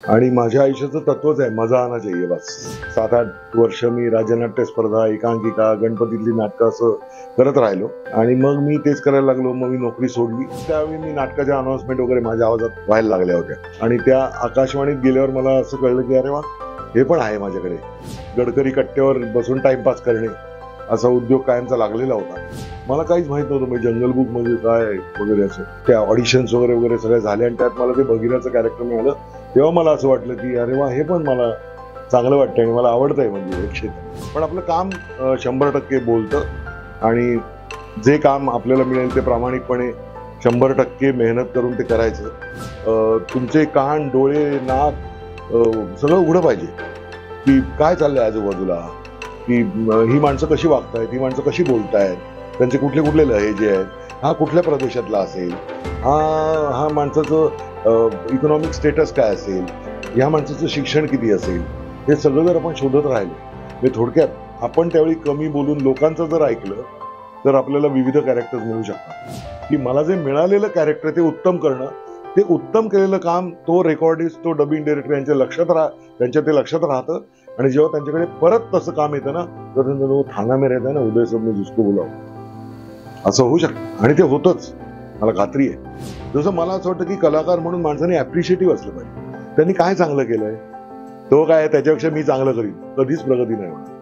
आणि माझ्या आयुष्याचं तत्वच आहे मजा आना चाहिए बस. 7-8 वर्ष मी राज्यनाट्य स्पर्धा, एकांकिका, गणपतीतली नाटकं असं करत राहिलो आणि मग मी तेच करायला लागलो. मग मी नोकरी सोडली. त्यावेळी मी नाटकाच्या अनाउन्समेंट वगैरे माझ्या आवाजात व्हायला लागल्या होत्या आणि त्या आकाशवाणीत गेल्यावर मला असं कळलं की अरे वा, हे पण आहे माझ्याकडे. गडकरी कट्ट्यावर बसून टाइमपास करणे असा उद्योग कायमचा लागलेला होता. मला काहीच माहित नव्हतं म्हणजे जंगल बुक म्हणजे काय वगैरे असं. त्या ऑडिशन्स वगैरे सगळ्या झाल्या आणि त्यात मला ते भगीराचं कॅरेक्टर मिळालं. तेव्हा मला असं वाटलं की अरे वा, हे पण मला चांगलं वाटतंय आणि मला आवडतंय म्हणजे हे क्षेत्र. पण आपलं काम 100% बोलतं आणि जे काम आपल्याला मिळेल ते प्रामाणिकपणे 100% मेहनत करून ते करायचं. तुमचे कान, डोळे, नाक सगळं उघडं पाहिजे की काय चाललंय आजूबाजूला, की ही माणसं कशी वागतायत, ही माणसं कशी बोलतायत, त्यांचे कुठले कुठले लहेजे आहेत, हा कुठल्या प्रदेशातला असेल, हा माणसाचं इकॉनॉमिक स्टेटस काय असेल, या माणसाचं शिक्षण किती असेल, हे सगळं जर आपण शोधत राहिलो म्हणजे थोडक्यात आपण त्यावेळी कमी बोलून लोकांचं जर ऐकलं तर आपल्याला विविध कॅरेक्टर्स मिळू शकतात. की मला जे मिळालेलं कॅरेक्टर ते उत्तम करणं, ते उत्तम केलेलं काम तो रेकॉर्डिस्ट, तो डबिंग डायरेक्टर त्यांच्या ते लक्षात राहतं आणि जेव्हा त्यांच्याकडे परत तसं काम येतं ना तर त्यांना थाना में रहता है ना उदय सबने जिसको बोलावं असं होऊ शकतं आणि ते होतच, मला खात्री आहे. जसं मला असं वाटतं की कलाकार म्हणून माणसाने ऍप्रिशिएटिव्ह असलं पाहिजे. त्यांनी काय चांगलं केलंय, तो काय त्याच्यापेक्षा मी चांगलं करीन, कधीच प्रगती नाही होणार.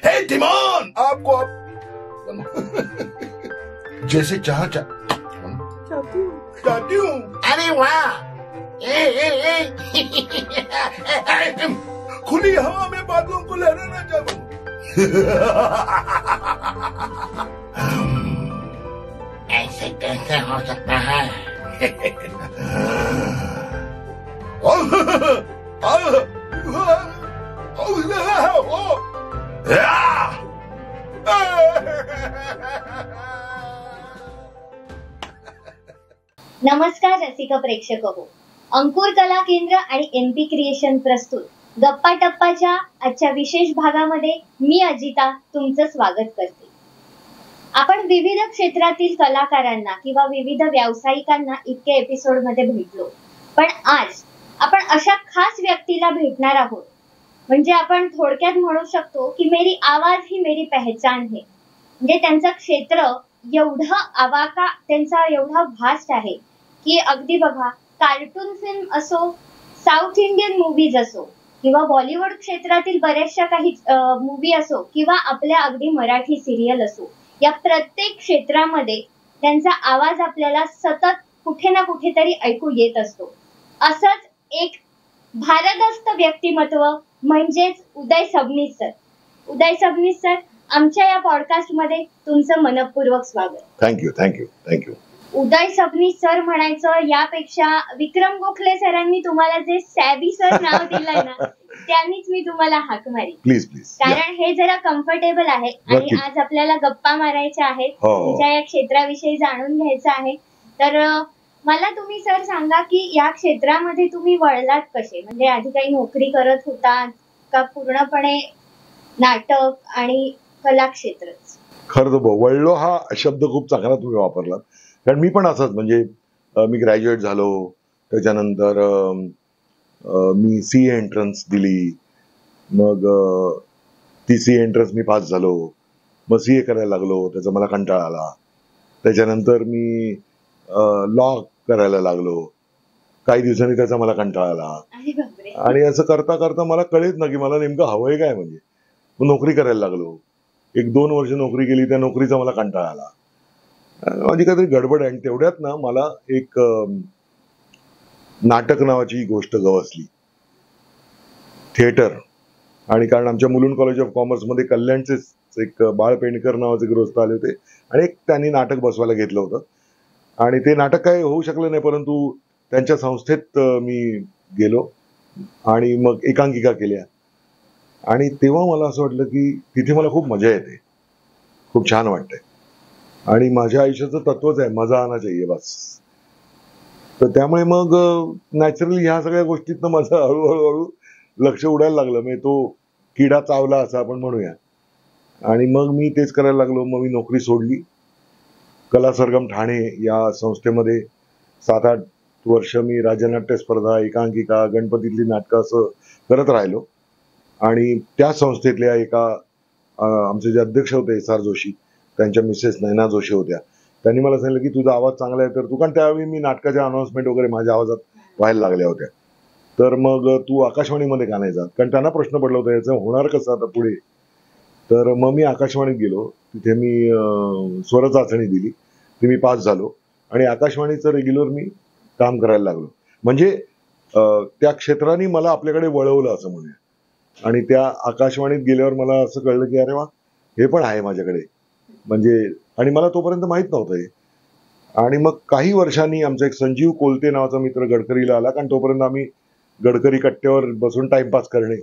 हे तिमोन, आपको जैसे चाहती हूँ. अरे वाह, खुली हवा में बादलों को लहराना चाहूँ. ऐसे कैसे हो सकता है? नमस्कार रसिक प्रेक्षक हो. अंकुर कला केंद्र आणि MP क्रिएशन प्रस्तुत गप्पा टप्पाच्या आजच्या विशेष भागामध्ये मी अजिता तुमचं स्वागत करते. आपण विविध क्षेत्रातील कलाकारांना किंवा विविध व्यावसायिकांना इतक्या एपिसोड मध्ये भेटलो, पण आज आपण अशा खास व्यक्तीला भेटणार आहोत. म्हणजे आपण थोडक्यात म्हणू शकतो की मेरी आवाज ही मेरी पहचान है. म्हणजे त्यांचं क्षेत्र एवढं आवाका, त्यांचा एवढा व्हास्ट आहे की अगदी बघा, कार्टून फिल्म असो, साऊथ इंडियन मूवीज असो किंवा बॉलिवूड क्षेत्रातील बऱ्याचशा काही मूवी असो किंवा आपल्या अगदी मराठी सिरियल असो, या प्रत्येक क्षेत्रामध्ये त्यांचा आवाज आपल्याला सतत कुठे ना कुठेतरी ऐकू येत असतो. असंच एक भारदस्त व्यक्तिमत्व म्हणजेच उदय सबनीस सर. उदय सबनीस सर, आमच्या या पॉडकास्ट मध्ये तुमचं मनपूर्वक स्वागत. थँक्यू. उदय सबनीस सर म्हणायचं यापेक्षा विक्रम गोखले सरांनी तुम्हाला जे सॅबी सर नाव दिलंय ना त्यांनीच मी तुम्हाला हाक मारी. प्लीज. कारण हे जरा कम्फर्टेबल आहे आणि आज आपल्याला गप्पा मारायच्या आहेत, तुमच्या या क्षेत्राविषयी जाणून घ्यायचं आहे. तर मला तुम्ही सर सांगा की या क्षेत्रामध्ये तुम्ही वळलात कसे? म्हणजे आधी काही नोकरी करत होता का पूर्णपणे नाटक आणि कला क्षेत्रच? खरं तर वळलो हा शब्द खूप चांगला तुम्ही वापरला. कारण मी पण असंच म्हणजे मी ग्रॅज्युएट झालो, त्याच्यानंतर मी CA एंट्रन्स दिली, मग ती CA एंट्रन्स मी पास झालो, मग CA करायला लागलो, त्याचा मला कंटाळा आला. त्याच्यानंतर मी लॉ करायला लागलो, काही दिवसांनी त्याचा मला कंटाळा आला आणि असं करता करता मला कळेच ना की मला नेमकं हवंय काय. म्हणजे मग नोकरी करायला लागलो, 1-2 वर्ष नोकरी केली, त्या नोकरीचा मला कंटाळा आला, माझी काहीतरी गडबड आहे. आणि तेवढ्यात ना मला एक नाटक नावाची गोष्ट गवसली, थिएटर. आणि कारण आमच्या मुलुंड कॉलेज ऑफ कॉमर्स मध्ये कल्याणचेच एक बाळ पेंडकर नावाचे गृहस्थ आले होते आणि एक त्यांनी नाटक बसवायला घेतलं होतं आणि ते नाटक काय होऊ शकलं नाही, परंतु त्यांच्या संस्थेत मी गेलो आणि मग एकांकिका केल्या आणि तेव्हा मला असं वाटलं की तिथे मला खूप मजा येते, खूप छान वाटतंय. आणि माझ्या आयुष्याचं तत्वच आहे मजा आना चाहिए बस. तर त्यामुळे मग नॅचरली ह्या सगळ्या गोष्टीतनं माझं हळूहळू लक्ष उडायला लागलं. म्हणजे तो किडा चावला असं आपण म्हणूया. आणि मग मी तेच करायला लागलो. मग मी नोकरी सोडली. कला सरगम ठाणे या संस्थेमध्ये 7-8 वर्ष मी राज्यनाट्य स्पर्धा, एकांकिका, गणपतीतली नाटकं असं करत राहिलो. आणि त्या संस्थेतल्या एका आमचे जे अध्यक्ष होते एस आर जोशी, त्यांच्या मिसेस नैना जोशी होत्या. त्यांनी मला सांगितलं की तुझा आवाज चांगला आहे तर तू, कारण त्यावेळी मी नाटकाच्या अनाउन्समेंट वगैरे माझ्या आवाजात व्हायला लागल्या होत्या, तर मग तू आकाशवाणीमध्ये का नाही जात, कारण त्यांना प्रश्न पडला होता याचं होणार कसं आता पुढे. तर मग मी आकाशवाणीत गेलो. तिथे मी स्वर चाचणी दिली. ती मी पास झालो आणि आकाशवाणीचं रेग्युलर मी काम करायला लागलो. म्हणजे त्या क्षेत्राने मला आपल्याकडे वळवलं असं म्हणूया. आणि त्या आकाशवाणीत गेल्यावर मला असं कळलं की अरे वा, हे पण आहे माझ्याकडे. म्हणजे आणि मला तोपर्यंत माहित नव्हतं हे. आणि मग काही वर्षांनी आमचा एक संजीव कोलते नावाचा मित्र गडकरीला आला, कारण तोपर्यंत आम्ही गडकरी कट्ट्यावर बसून टाइमपास करणे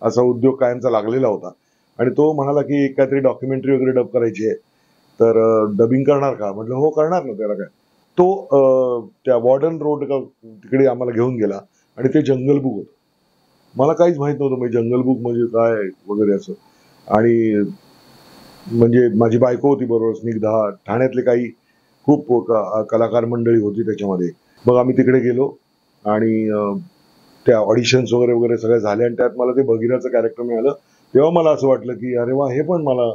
असा उद्योग कायमचा लागलेला होता. आणि तो म्हणाला की एक काहीतरी डॉक्युमेंटरी वगैरे डब करायची आहे, तर डबिंग करणार का. म्हटलं हो करणार ना, त्याला काय. तो त्या वॉर्डन रोड तिकडे आम्हाला घेऊन गेला आणि ते जंगल बुक होतं. मला काहीच माहित नव्हतं म्हणजे जंगल बुक म्हणजे काय वगैरे असं. आणि म्हणजे माझी बायको होती बरोबर, स्निग्धा, ठाण्यातले काही खूप कलाकार मंडळी होती त्याच्यामध्ये. मग आम्ही तिकडे गेलो आणि त्या ऑडिशन्स वगैरे वगैरे सगळ्या झाल्या आणि त्यात मला ते भगीराचं कॅरेक्टर मिळालं. तेव्हा मला असं वाटलं की अरे वा, हे पण मला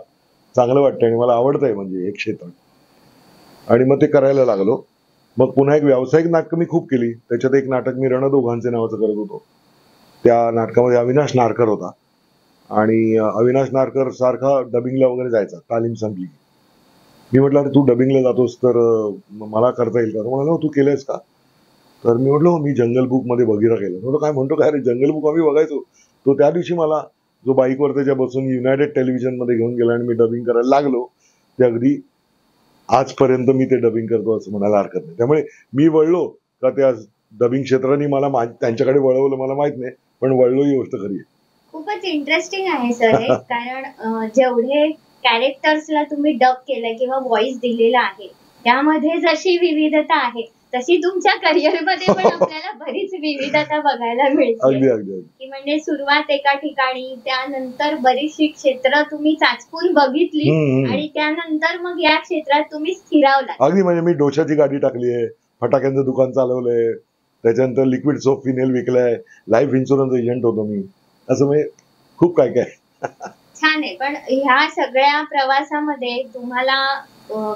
चांगलं वाटतंय आणि मला आवडतंय म्हणजे हे क्षेत्र. आणि मग ते करायला लागलो. मग पुन्हा एक व्यावसायिक नाटकं मी खूप केली. त्याच्यात एक नाटक मी रणदोघांचे नावाचं करत होतो. त्या नाटकामध्ये अविनाश नारकर होता आणि अविनाश नारकर सारखा डबिंगला वगैरे जायचा. तालीम संपली. मी म्हटलं अरे तू डबिंगला जातोस तर मला करता येईल का. तो म्हणाला तू केलंयस का. तर मी म्हटलं मी जंगल बुक मध्ये बघिरा केलं. म्हटलं काय म्हणतो काय रे, जंगल बुक आम्ही बघायचो. तो त्या दिवशी मला जो बाईकवर त्याच्या बसून युनायटेड टेलिव्हिजन मध्ये घेऊन गेला आणि मी डबिंग करायला लागलो. ते अगदी आजपर्यंत मी ते डबिंग करतो असं म्हणायला हरकत नाही. त्यामुळे मी वळलो का त्या डबिंग क्षेत्राने मला त्यांच्याकडे वळवलं मला माहित नाही, पण वळलो ही गोष्ट खरी आहे. खूपच इंटरेस्टिंग आहे सर हे. कारण जेवढे कॅरेक्टर्सला तुम्ही डब केलंय किंवा व्हॉइस दिलेला आहे, त्यामध्ये जशी विविधता आहे तशी तुमच्या करिअर मध्ये पण आपल्याला बरीच विविधता बघायला मिळते. अगदी अगदी की म्हणजे सुरुवात एका ठिकाणी, त्यानंतर बरीचशी क्षेत्र तुम्ही चाचपून बघितली आणि त्यानंतर मग या क्षेत्रात तुम्ही स्थिरावला. अगदी म्हणजे मी डोशाची गाडी टाकली आहे, फटाक्यांचं दुकान चालवलंय, त्याच्यानंतर लिक्विड सोप फिनेल विकलाय, लाईफ इन्शुरन्स एजंट होतो मी, असं म्हणजे खूप काय काय. छान आहे. पण ह्या सगळ्या प्रवासामध्ये तुम्हाला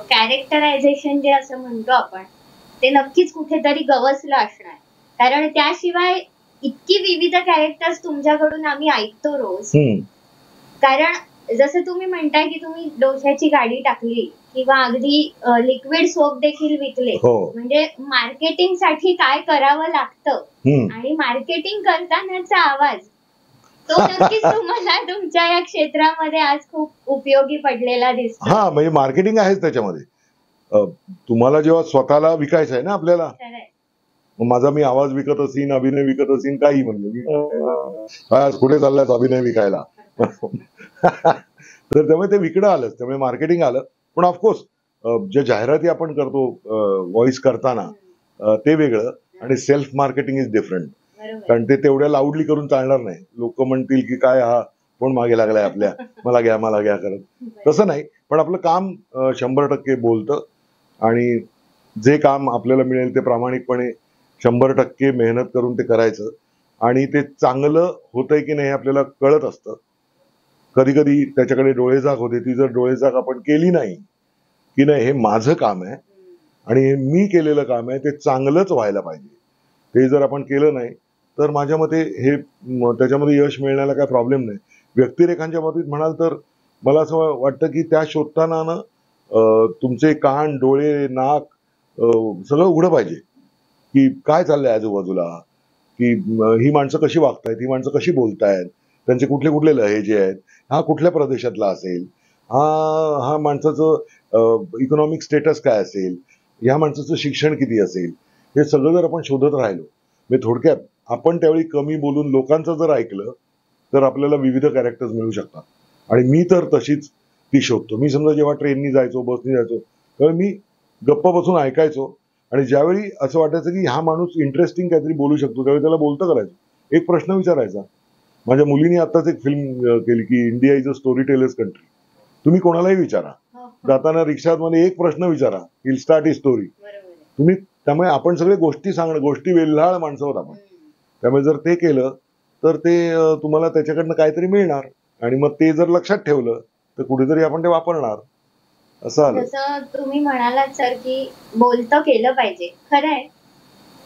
कॅरेक्टरायझेशन जे असं म्हणतो आपण, ते नक्कीच कुठेतरी गवसलं असणार. कारण त्याशिवाय इतकी विविध कॅरेक्टर्स तुमच्याकडून आम्ही ऐकतो रोज. कारण जसं तुम्ही म्हणताय की तुम्ही डोशाची गाडी टाकली किंवा अगदी लिक्विड सोप देखील विकले. म्हणजे मार्केटिंग साठी काय करावं लागतं आणि मार्केटिंग करतानाचा आवाज तो नक्कीच तुम्हाला तुमच्या या क्षेत्रामध्ये आज खूप उपयोगी पडलेला दिसतो. हा म्हणजे मार्केटिंग आहेच त्याच्यामध्ये. तुम्हाला जेव्हा स्वतःला विकायचं आहे ना आपल्याला, माझा मी आवाज विकत असेन, अभिनय विकत असेन, काही म्हणजे कुठे चाललाय अभिनय विकायला. तर त्यामुळे ते विकणं आलंच, त्यामुळे मार्केटिंग आलं. पण ऑफकोर्स ज्या जाहिराती आपण करतो व्हॉइस करताना ते वेगळं आणि सेल्फ मार्केटिंग इज डिफरंट. कारण ते तेवढ्या लाऊडली करून चालणार नाही. लोक म्हणतील की काय हा कोण मागे लागलाय आपल्या, मला घ्या करत. तसं नाही. पण आपलं काम 100% बोलतं आणि जे काम आपल्याला मिळेल ते प्रामाणिकपणे 100% मेहनत करून ते करायचं आणि ते चांगलं होतंय की नाही आपल्याला कळत असतं. कधी कधी त्याच्याकडे डोळेझाक होते. ती जर डोळेझाक आपण केली नाही की नाही हे माझं काम आहे आणि हे मी केलेलं काम आहे, ते चांगलंच व्हायला पाहिजे, ते जर आपण केलं नाही तर माझ्या मते हे त्याच्यामध्ये यश मिळण्याला काय प्रॉब्लेम नाही. व्यक्तिरेखांच्या बाबतीत म्हणाल तर मला असं वाटतं की त्या शोधताना ना तुमचे कान, डोळे, नाक सगळं उघडं पाहिजे की काय चाललंय आजूबाजूला, की ही माणसं कशी वागतायत, ही माणसं कशी बोलतायत, त्यांचे कुठले कुठले लहेजे आहेत, हा कुठल्या प्रदेशातला असेल, हा माणसाचं इकॉनॉमिक स्टेटस काय असेल, ह्या माणसाचं शिक्षण किती असेल, हे सगळं जर आपण शोधत राहिलो. म्हणजे थोडक्यात आपण त्यावेळी कमी बोलून लोकांचं जर ऐकलं तर आपल्याला विविध कॅरेक्टर्स मिळू शकतात आणि मी तर तशीच ती शोधतो. मी समजा जेव्हा ट्रेननी जायचो, बसनी जायचो, तेव्हा मी गप्प बसून ऐकायचो आणि ज्यावेळी असं वाटायचं की हा माणूस इंटरेस्टिंग काहीतरी बोलू शकतो त्यावेळी त्याला बोलतं करायचो. एक प्रश्न विचारायचा. माझ्या मुलीने आताच एक फिल्म केली की India is a story tellers country. तुम्ही कोणालाही विचारा, जाताना रिक्षात मध्ये एक प्रश्न विचारा, विल स्टार्ट ही स्टोरी. तुम्ही त्यामुळे आपण सगळे गोष्टी वेल्हाळ माणसं आहोत आपण. त्यामुळे जर ते केलं तर ते तुम्हाला त्याच्याकडनं काहीतरी मिळणार आणि मग ते जर लक्षात ठेवलं तर कुठेतरी आपण ते वापरणार. असं आलं. जसं तुम्ही म्हणालात सर की बोलतं केलं पाहिजे. खरंय,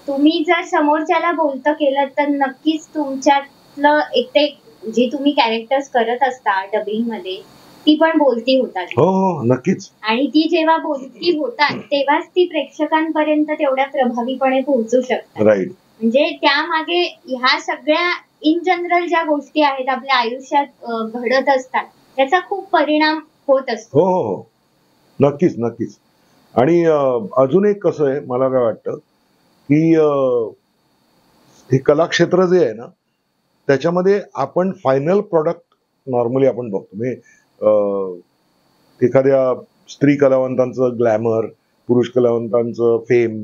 तुम्ही जर समोरच्याला बोलतं केलं तर नक्कीच तुमच्यातलं एक ते जी तुम्ही कॅरेक्टर्स करत असता डबिंग मध्ये ती पण बोलती होतात. हो हो नक्कीच. आणि ती जेव्हा बोलती होतात तेव्हाच ती प्रेक्षकांपर्यंत तेवढ्या प्रभावीपणे पोहोचू शकतात. राईट. म्हणजे त्यामागे ह्या सगळ्या इन जनरल ज्या गोष्टी आहेत आपल्या आयुष्यात घडत असतात त्याचा खूप परिणाम होत असतो. हो हो हो नक्कीच नक्कीच. आणि अजून एक कसं आहे, मला काय वाटतं की हे कलाक्षेत्र जे आहे ना त्याच्यामध्ये आपण फायनल प्रॉडक्ट नॉर्मली आपण बघतो. म्हणजे एखाद्या स्त्री कलावंतांचं ग्लॅमर, पुरुष कलावंतांचं फेम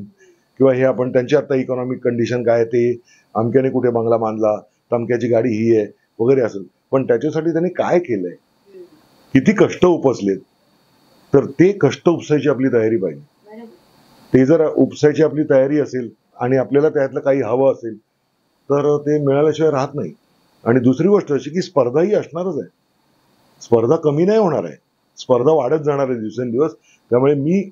किंवा हे आपण त्यांची आता इकॉनॉमिक कंडिशन काय ते, अमक्याने कुठे बंगला बांधला, तमक्याची गाडी ही आहे वगैरे असेल, पण त्याच्यासाठी त्यांनी काय केलंय, किती कष्ट उपसलेत, तर ते कष्ट उपसायची आपली तयारी पाहिजे. ते जर उपसायची आपली तयारी असेल आणि आपल्याला त्यातलं काही हवं असेल तर ते मिळाल्याशिवाय राहत नाही. आणि दुसरी गोष्ट अशी की स्पर्धा ही असणारच आहे. स्पर्धा कमी नाही होणार आहे, स्पर्धा वाढत जाणार आहे दिवसेंदिवस. त्यामुळे मी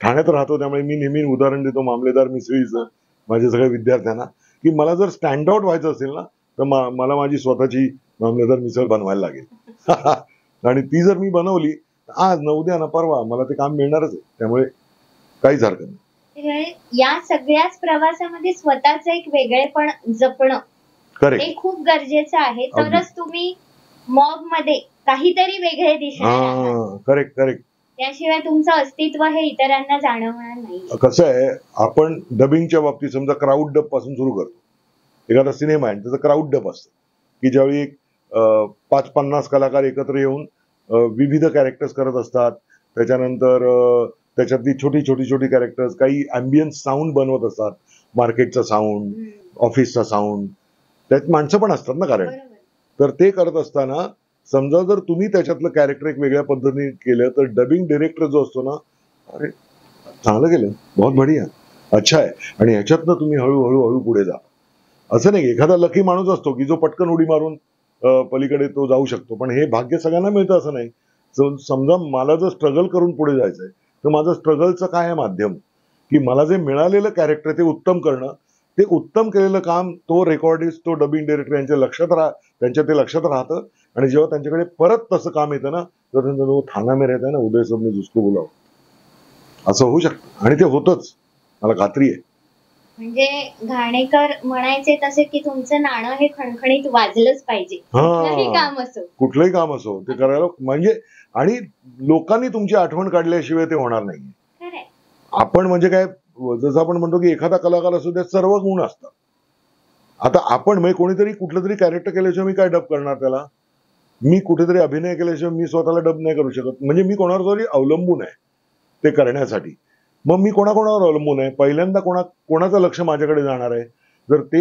ठाण्यात राहतो, त्यामुळे मी नेहमी उदाहरण देतो मामलेदार मिसळीचं माझ्या सगळ्या विद्यार्थ्यांना, की मला जर स्टँड आउट व्हायचं असेल ना तर मला माझी स्वतःची मामलेदार मिसळ बनवायला लागेल. आणि ती जर मी बनवली आज न उद्या ना परवा मला ते काम मिळणारच आहे. त्यामुळे काहीच हरकत नाही. या सगळ्याच प्रवासामध्ये स्वतःच एक वेगळेपण जपणं हे खूप गरजेचं आहे. तरच तुम्ही मॉब मध्ये काहीतरी वेगळे दिसणार. Correct correct. त्याशिवाय तुमचं अस्तित्व हे इतरांना जाणवणार नाही. कसं आहे, आपण डबिंगच्या बाबतीत समजा क्राऊड डब पासून सुरू करतो. एखादा सिनेमा आहे त्याचं क्राऊड डब असतं की ज्यावेळी एक 5-50 कलाकार एकत्र येऊन विविध कॅरेक्टर्स करत असतात. त्याच्यानंतर त्याच्यातली छोटी कॅरेक्टर्स काही अँबियन्स साऊंड बनवत असतात, मार्केटचा साऊंड, ऑफिसचा साऊंड, त्यात माणसं पण असतात ना कारण. तर ते करत असताना समजा जर तुम्ही त्याच्यातलं कॅरेक्टर एक वेगळ्या पद्धतीने केलं तर डबिंग डिरेक्टर जो असतो ना, अरे चांगलं केलं, बहुत बढिया, अच्छा आहे, आणि ह्याच्यातनं तुम्ही हळूहळू पुढे जा. असं नाही एखादा लकी माणूस असतो की जो पटकन उडी मारून पलीकडे तो जाऊ शकतो, पण हे भाग्य सगळ्यांना मिळतं असं नाही. समजा मला जर स्ट्रगल करून पुढे जायचंय तर माझं स्ट्रगलचं काय आहे माध्यम, की मला जे मिळालेलं कॅरेक्टर ते उत्तम करणं, ते उत्तम केलेलं काम तो रेकॉर्डिस्ट, तो डबिंग डायरेक्टर यांच्या ते लक्षात राहतं. आणि जेव्हा त्यांच्याकडे परत तसं काम येतं ना तर त्यांचं थाना में रहता है ना उदय सबने जिसको बुलाव, असं होऊ शकतं. आणि ते होतच, मला खात्री आहे. म्हणजे घाणेकर म्हणायचे तसे की तुमचं नाणं हे खणखणीत वाजलंच पाहिजे, कुठलंही काम असो ते करायला. म्हणजे आणि लोकांनी तुमची आठवण काढल्याशिवाय ते होणार नाही. आपण म्हणजे काय, जसं आपण म्हणतो की एखादा कलाकार असो त्यात सर्व गुण असतात. आता आपण म्हणजे कोणीतरी कुठलं तरी कॅरेक्टर केल्याशिवाय मी काय डब करणार त्याला, मी कुठेतरी अभिनय केल्याशिवाय मी स्वतःला डब नाही करू शकत. म्हणजे मी कोणावर तरी अवलंबून आहे ते करण्यासाठी. मग मी कोणाकोणावर अवलंबून आहे, पहिल्यांदा कोणाचं लक्ष माझ्याकडे जाणार आहे.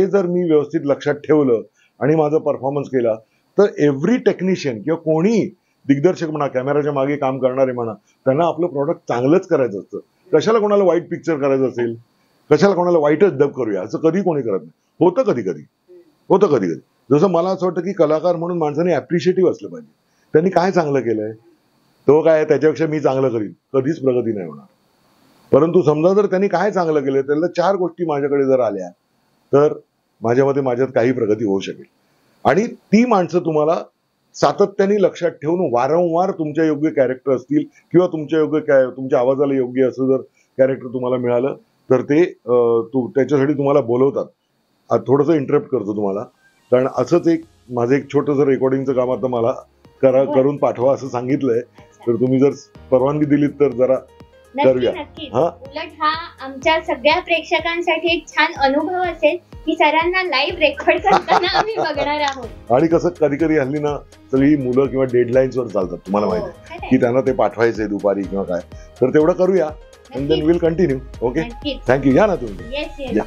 जर मी व्यवस्थित लक्षात ठेवलं आणि माझा परफॉर्मन्स केला तर एव्हरी टेक्निशियन किंवा कोणी दिग्दर्शक म्हणा, कॅमेराच्या मागे काम करणारे म्हणा, त्यांना आपलं प्रॉडक्ट चांगलंच करायचं असतं. कशाला कोणाला वाईट पिक्चर करायचं असेल, कशाला कोणाला वाईटच डब करूया असं कधी कोणी करत नाही. होतं कधी कधी. जसं मला असं वाटतं की कलाकार म्हणून माणसाने ऍप्रिशिएटिव्ह असलं पाहिजे. त्यांनी काय चांगलं केलंय, तो काय त्याच्यापेक्षा मी चांगलं करीन, कधीच प्रगती नाही होणार. परंतु समजा जर त्यांनी काय चांगलं केलं त्याला 4 गोष्टी माझ्याकडे जर आल्या तर माझ्या मते माझ्यात काही प्रगती होऊ शकेल. आणि ती माणसं तुम्हाला सातत्याने लक्षात ठेवून वारंवार तुमच्या योग्य कॅरेक्टर असतील किंवा तुमच्या आवाजाला योग्य असं जर कॅरेक्टर तुम्हाला मिळालं तर ते त्याच्यासाठी तुम्हाला बोलवतात. थोडंसं इंटरप्ट करतो तुम्हाला, कारण असंच माझं एक छोटंसं रेकॉर्डिंगचं काम आता मला करून पाठवा असं सांगितलंय. तर तुम्ही जर परवानगी दिलीत तर जरा करूया. उलट हा आमच्या सगळ्या प्रेक्षकांसाठी एक छान अनुभव असेल की सरांना लाईव्ह रेकॉर्ड करताना आम्ही बघणार आहोत. आणि कसं कधी कधी हल्ली ना सगळी मुलं किंवा डेडलाईन्स वर चालतात, तुम्हाला माहिती आहे खरंय. की त्यांना ते पाठवायचंय दुपारी किंवा काय, तर तेवढं करूया and then will continue. Okay, नक्कीच. थँक्यू. या ना तुम्ही. Yes yes. या.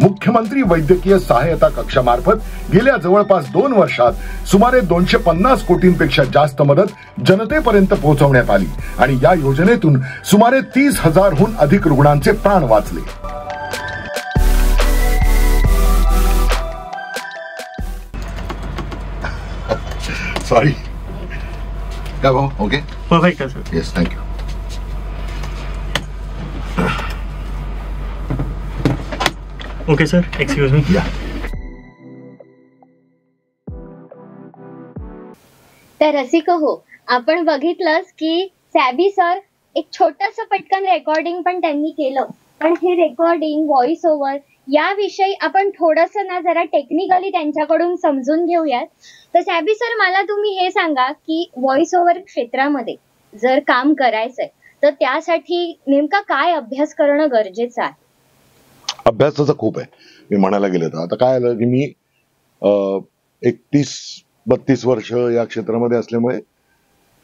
मुख्यमंत्री वैद्यकीय सहायता कक्षामार्फत गेल्या जवळपास 2 वर्षात सुमारे 250 कोटींपेक्षा जास्त मदत जनतेपर्यंत पोहोचवण्यात आली आणि या योजनेतून सुमारे 30,000हून अधिक रुग्णांचे प्राण वाचले. सॉरी. काय भाऊ? ओके, परफेक्ट है sir. Yes, thank you. Okay sir, excuse me. या. तर रसिक हो, आपण बघितलंच की सॅबी सर एक छोटस पटकन रेकॉर्डिंग पण त्यांनी केलं, पण हे रेकॉर्डिंग व्हॉइस ओव्हर याविषयी आपण थोडस ना जरा टेक्निकली त्यांच्याकडून समजून घेऊयात. तर सॅबी सर, मला तुम्ही हे सांगा की व्हॉइस ओव्हर क्षेत्रामध्ये जर काम करायचंय तर त्यासाठी नेमका काय अभ्यास करणं गरजेचं आहे? अभ्यास तसा खूप आहे. मी म्हणायला गेलं तर आता काय आलं की मी 31-32 वर्ष या क्षेत्रामध्ये असल्यामुळे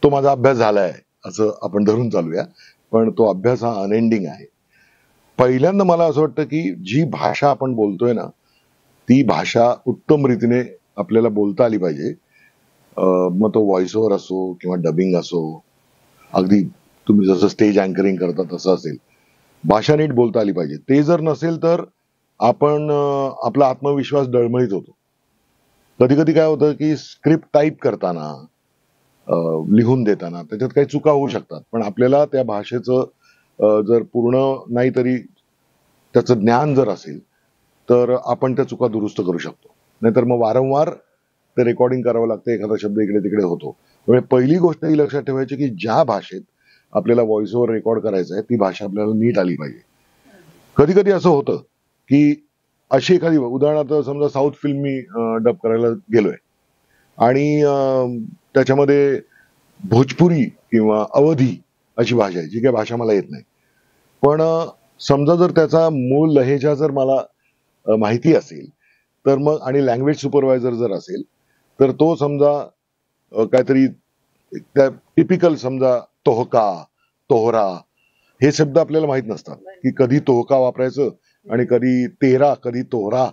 तो माझा अभ्यास झालाय असं आपण धरून चालूया. पण तो अभ्यास हा अनएंडिंग आहे. पहिल्यांदा मला असं वाटतं की जी भाषा आपण बोलतोय ना, ती भाषा उत्तम रीतीने आपल्याला बोलता आली पाहिजे. मग तो व्हॉइस ओव्हर असो किंवा डबिंग असो, अगदी तुम्ही जसं स्टेज अँकरिंग करता तसं असेल, भाषा नीट बोलता आली पाहिजे. ते जर नसेल तर आपण आपला आत्मविश्वास डळमळीत होतो. कधी कधी काय होतं की स्क्रिप्ट टाईप करताना, लिहून देताना त्याच्यात काही चुका होऊ शकतात, पण आपल्याला त्या भाषेचं जर पूर्ण नाही तरी त्याचं ज्ञान जर असेल तर आपण त्या चुका दुरुस्त करू शकतो. नाहीतर मग वारंवार ते रेकॉर्डिंग करावं लागतं, एखादा शब्द इकडे तिकडे होतो. त्यामुळे पहिली गोष्ट ही लक्षात ठेवायची की ज्या भाषेत आपल्याला व्हॉइस ओव्हर रेकॉर्ड करायचं आहे ती भाषा आपल्याला नीट आली पाहिजे. कधी कधी असं होतं की अशी एखादी, उदाहरणार्थ समजा साऊथ फिल्म मी डब करायला गेलोय आणि त्याच्यामध्ये भोजपुरी किंवा अवधी अशी भाषा आहे, जी काही भाषा मला येत नाही. पण समजा जर त्याचा मूळ लहेजा जर मला माहिती असेल तर मग, आणि लँग्वेज सुपरवायझर जर असेल तर तो समजा काहीतरी त्या टिपिकल समजा तोहका, तोहरा हे शब्द आपल्याला माहित नसतात की कधी तोहका वापरायचं आणि कधी तेरा, कधी तोहरा,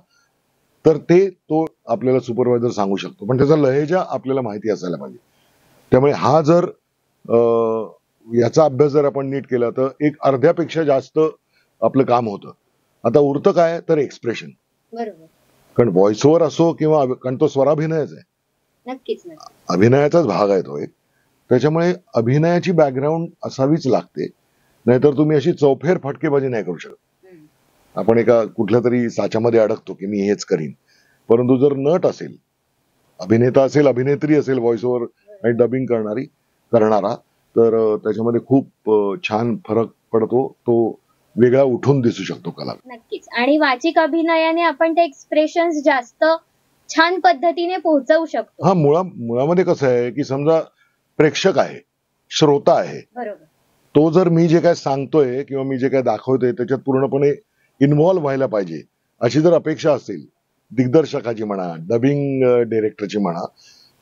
तर तो आपल्याला सुपरवायझर सांगू शकतो. पण त्याचा लहेजा आपल्याला माहिती असायला पाहिजे. त्यामुळे हा जर याचा अभ्यास जर आपण नीट केला तर एक अर्ध्यापेक्षा जास्त आपलं काम होतं. आता उरतं काय तर एक्सप्रेशन. बरोबर. कारण व्हॉइस ओव्हर असो किंवा कारण तो स्वराभिनयच आहे, नक्कीच. अभिनयाचाच भाग आहे तो एक. त्याच्यामुळे अभिनयाची बॅकग्राऊंड असावीच लागते, नाहीतर तुम्ही अशी चौफेर फटकेबाजी नाही करू शकत. आपण एका कुठल्या तरी साच्यामध्ये अडकतो की मी हेच करीन. परंतु जर नट असेल, अभिनेता असेल, अभिनेत्री असेल व्हॉइस ओव्हर आणि डबिंग करणारा, तर त्याच्यामध्ये खूप छान फरक पडतो. तो वेगळा उठून दिसू शकतो कला. नक्कीच. आणि वाचिक अभिनयाने आपण ते एक्सप्रेशन्स जास्त छान पद्धतीने पोहोचवू शकतो. हा, मुळामध्ये कसं आहे की समजा प्रेक्षक आहे, श्रोता आहे, बरोबर. तो जर मी जे काय सांगतोय किंवा मी जे काय दाखवतोय त्याच्यात पूर्णपणे इन्व्हॉल्व्ह व्हायला पाहिजे अशी जर अपेक्षा असेल दिग्दर्शकाची म्हणा, डबिंग डिरेक्टरची म्हणा,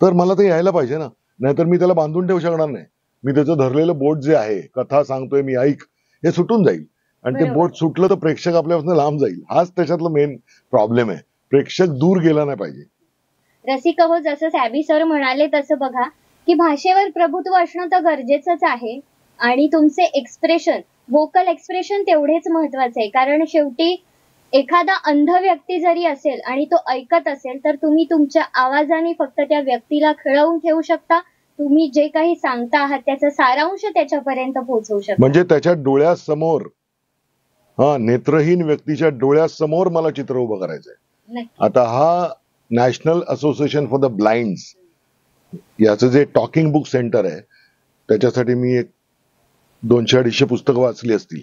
तर मला ते यायला पाहिजे ना. नाहीतर मी त्याला बांधून ठेवू शकणार नाही. मी त्याचं धरलेलं बोट जे आहे, कथा सांगतोय मी ऐक, हे सुटून जाईल आणि ते बरोबर. बोट सुटलं तर प्रेक्षक आपल्यापासून लांब जाईल. हाच त्याच्यातला मेन प्रॉब्लेम आहे. प्रेक्षक दूर गेला नाही पाहिजे. रसिक हो, जसं सॅबी सर म्हणाले तसं बघा की भाषेवर प्रभुत्व असणं तर गरजेचंच आहे आणि तुमचे एक्सप्रेशन, व्होकल एक्सप्रेशन तेवढेच महत्वाचे आहे. कारण शेवटी एखादा अंध व्यक्ती जरी असेल आणि तो ऐकत असेल तर तुम्ही तुमच्या आवाजाने फक्त त्या व्यक्तीला खिळवून ठेवू शकता. तुम्ही जे काही सांगता आहात त्याचा सारांश त्याच्यापर्यंत पोहोचवू शकता. म्हणजे त्याच्या डोळ्यासमोर, नेत्रहीन व्यक्तीच्या डोळ्यासमोर मला चित्र उभं करायचंय. नक्की. आता हा national association for the blinds याचं जे टॉकिंग बुक सेंटर आहे त्याच्यासाठी मी एक 200-250 पुस्तकं वाचली असतील.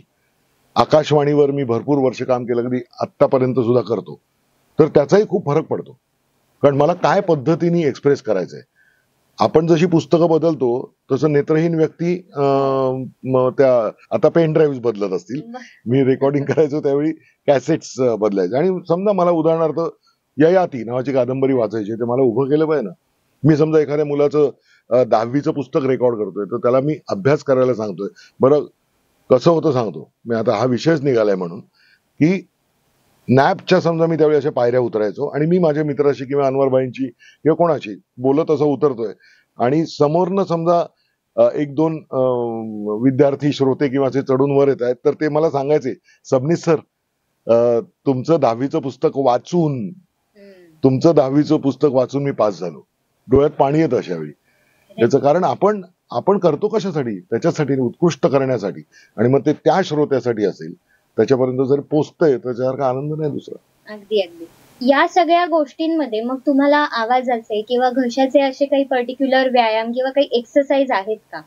आकाशवाणीवर मी भरपूर वर्ष काम केलं, कधी आत्तापर्यंत सुद्धा करतो. तर त्याचाही खूप फरक पडतो, कारण मला काय पद्धतीने एक्सप्रेस करायचंय. आपण जशी पुस्तकं बदलतो तसं नेत्रहीन व्यक्ती त्या आता पेन ड्राईव्ह बदलत असतील. मी रेकॉर्डिंग करायचो त्यावेळी कॅसेट्स बदलायचे. आणि समजा मला उदाहरणार्थ ययाती नावाची कादंबरी वाचायची, ते मला उभं केलं पाहिजे ना. मी समजा एखाद्या मुलाचं 10वीचं पुस्तक रेकॉर्ड करतोय तर त्याला मी अभ्यास करायला सांगतोय. बरं कसं होतं सांगतो मी. आता हा विषयच निघालाय म्हणून की नॅपच्या समजा मी त्यावेळी अशा पायऱ्या उतरायचो आणि मी माझ्या मित्राशी किंवा अनवरबाईंची किंवा कोणाशी बोलत असं उतरतोय आणि समोरनं समजा 1-2 विद्यार्थी श्रोते किंवा असे चढून वर येत आहेत, तर ते मला सांगायचे, सबनीस सर तुमचं 10वीचं पुस्तक वाचून मी पास झालो. डोळ्यात पाणी येतं अशा वेळी. याचं कारण आपण करतो कशासाठी, त्याच्यासाठी, उत्कृष्ट करण्यासाठी. आणि मग ते त्या श्रोत्यासाठी असेल, त्याच्यापर्यंत जर पोचतंय त्याच्यासारखा आनंद नाही दुसरा. अगदी अगदी. या सगळ्या गोष्टींमध्ये मग तुम्हाला आवाजाचे किंवा घशाचे असे काही पर्टिक्युलर व्यायाम किंवा काही एक्सरसाइज आहेत का?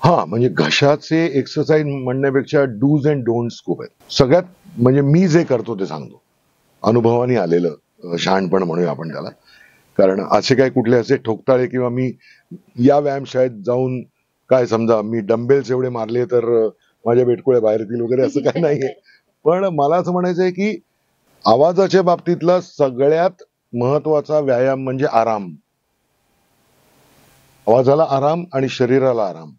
हा, म्हणजे घशाचे एक्सरसाइज म्हणण्यापेक्षा डूज अँड डोंट्स खूप आहेत. सगळ्यात म्हणजे मी जे करतो ते सांगतो, अनुभवाने आलेलं शहाणपण म्हणूया आपण त्याला. कारण असे काही कुठले असे ठोकताळे किंवा मी या व्यायामशाळेत जाऊन काय समजा मी डंबेल्स एवढे मारले तर माझ्या बेटकुळ्या बाहेर येतील वगैरे असं काही नाहीये. पण मला असं म्हणायचंय की आवाजाच्या बाबतीतला सगळ्यात महत्वाचा व्यायाम म्हणजे आराम. आवाजाला आराम आणि शरीराला आराम.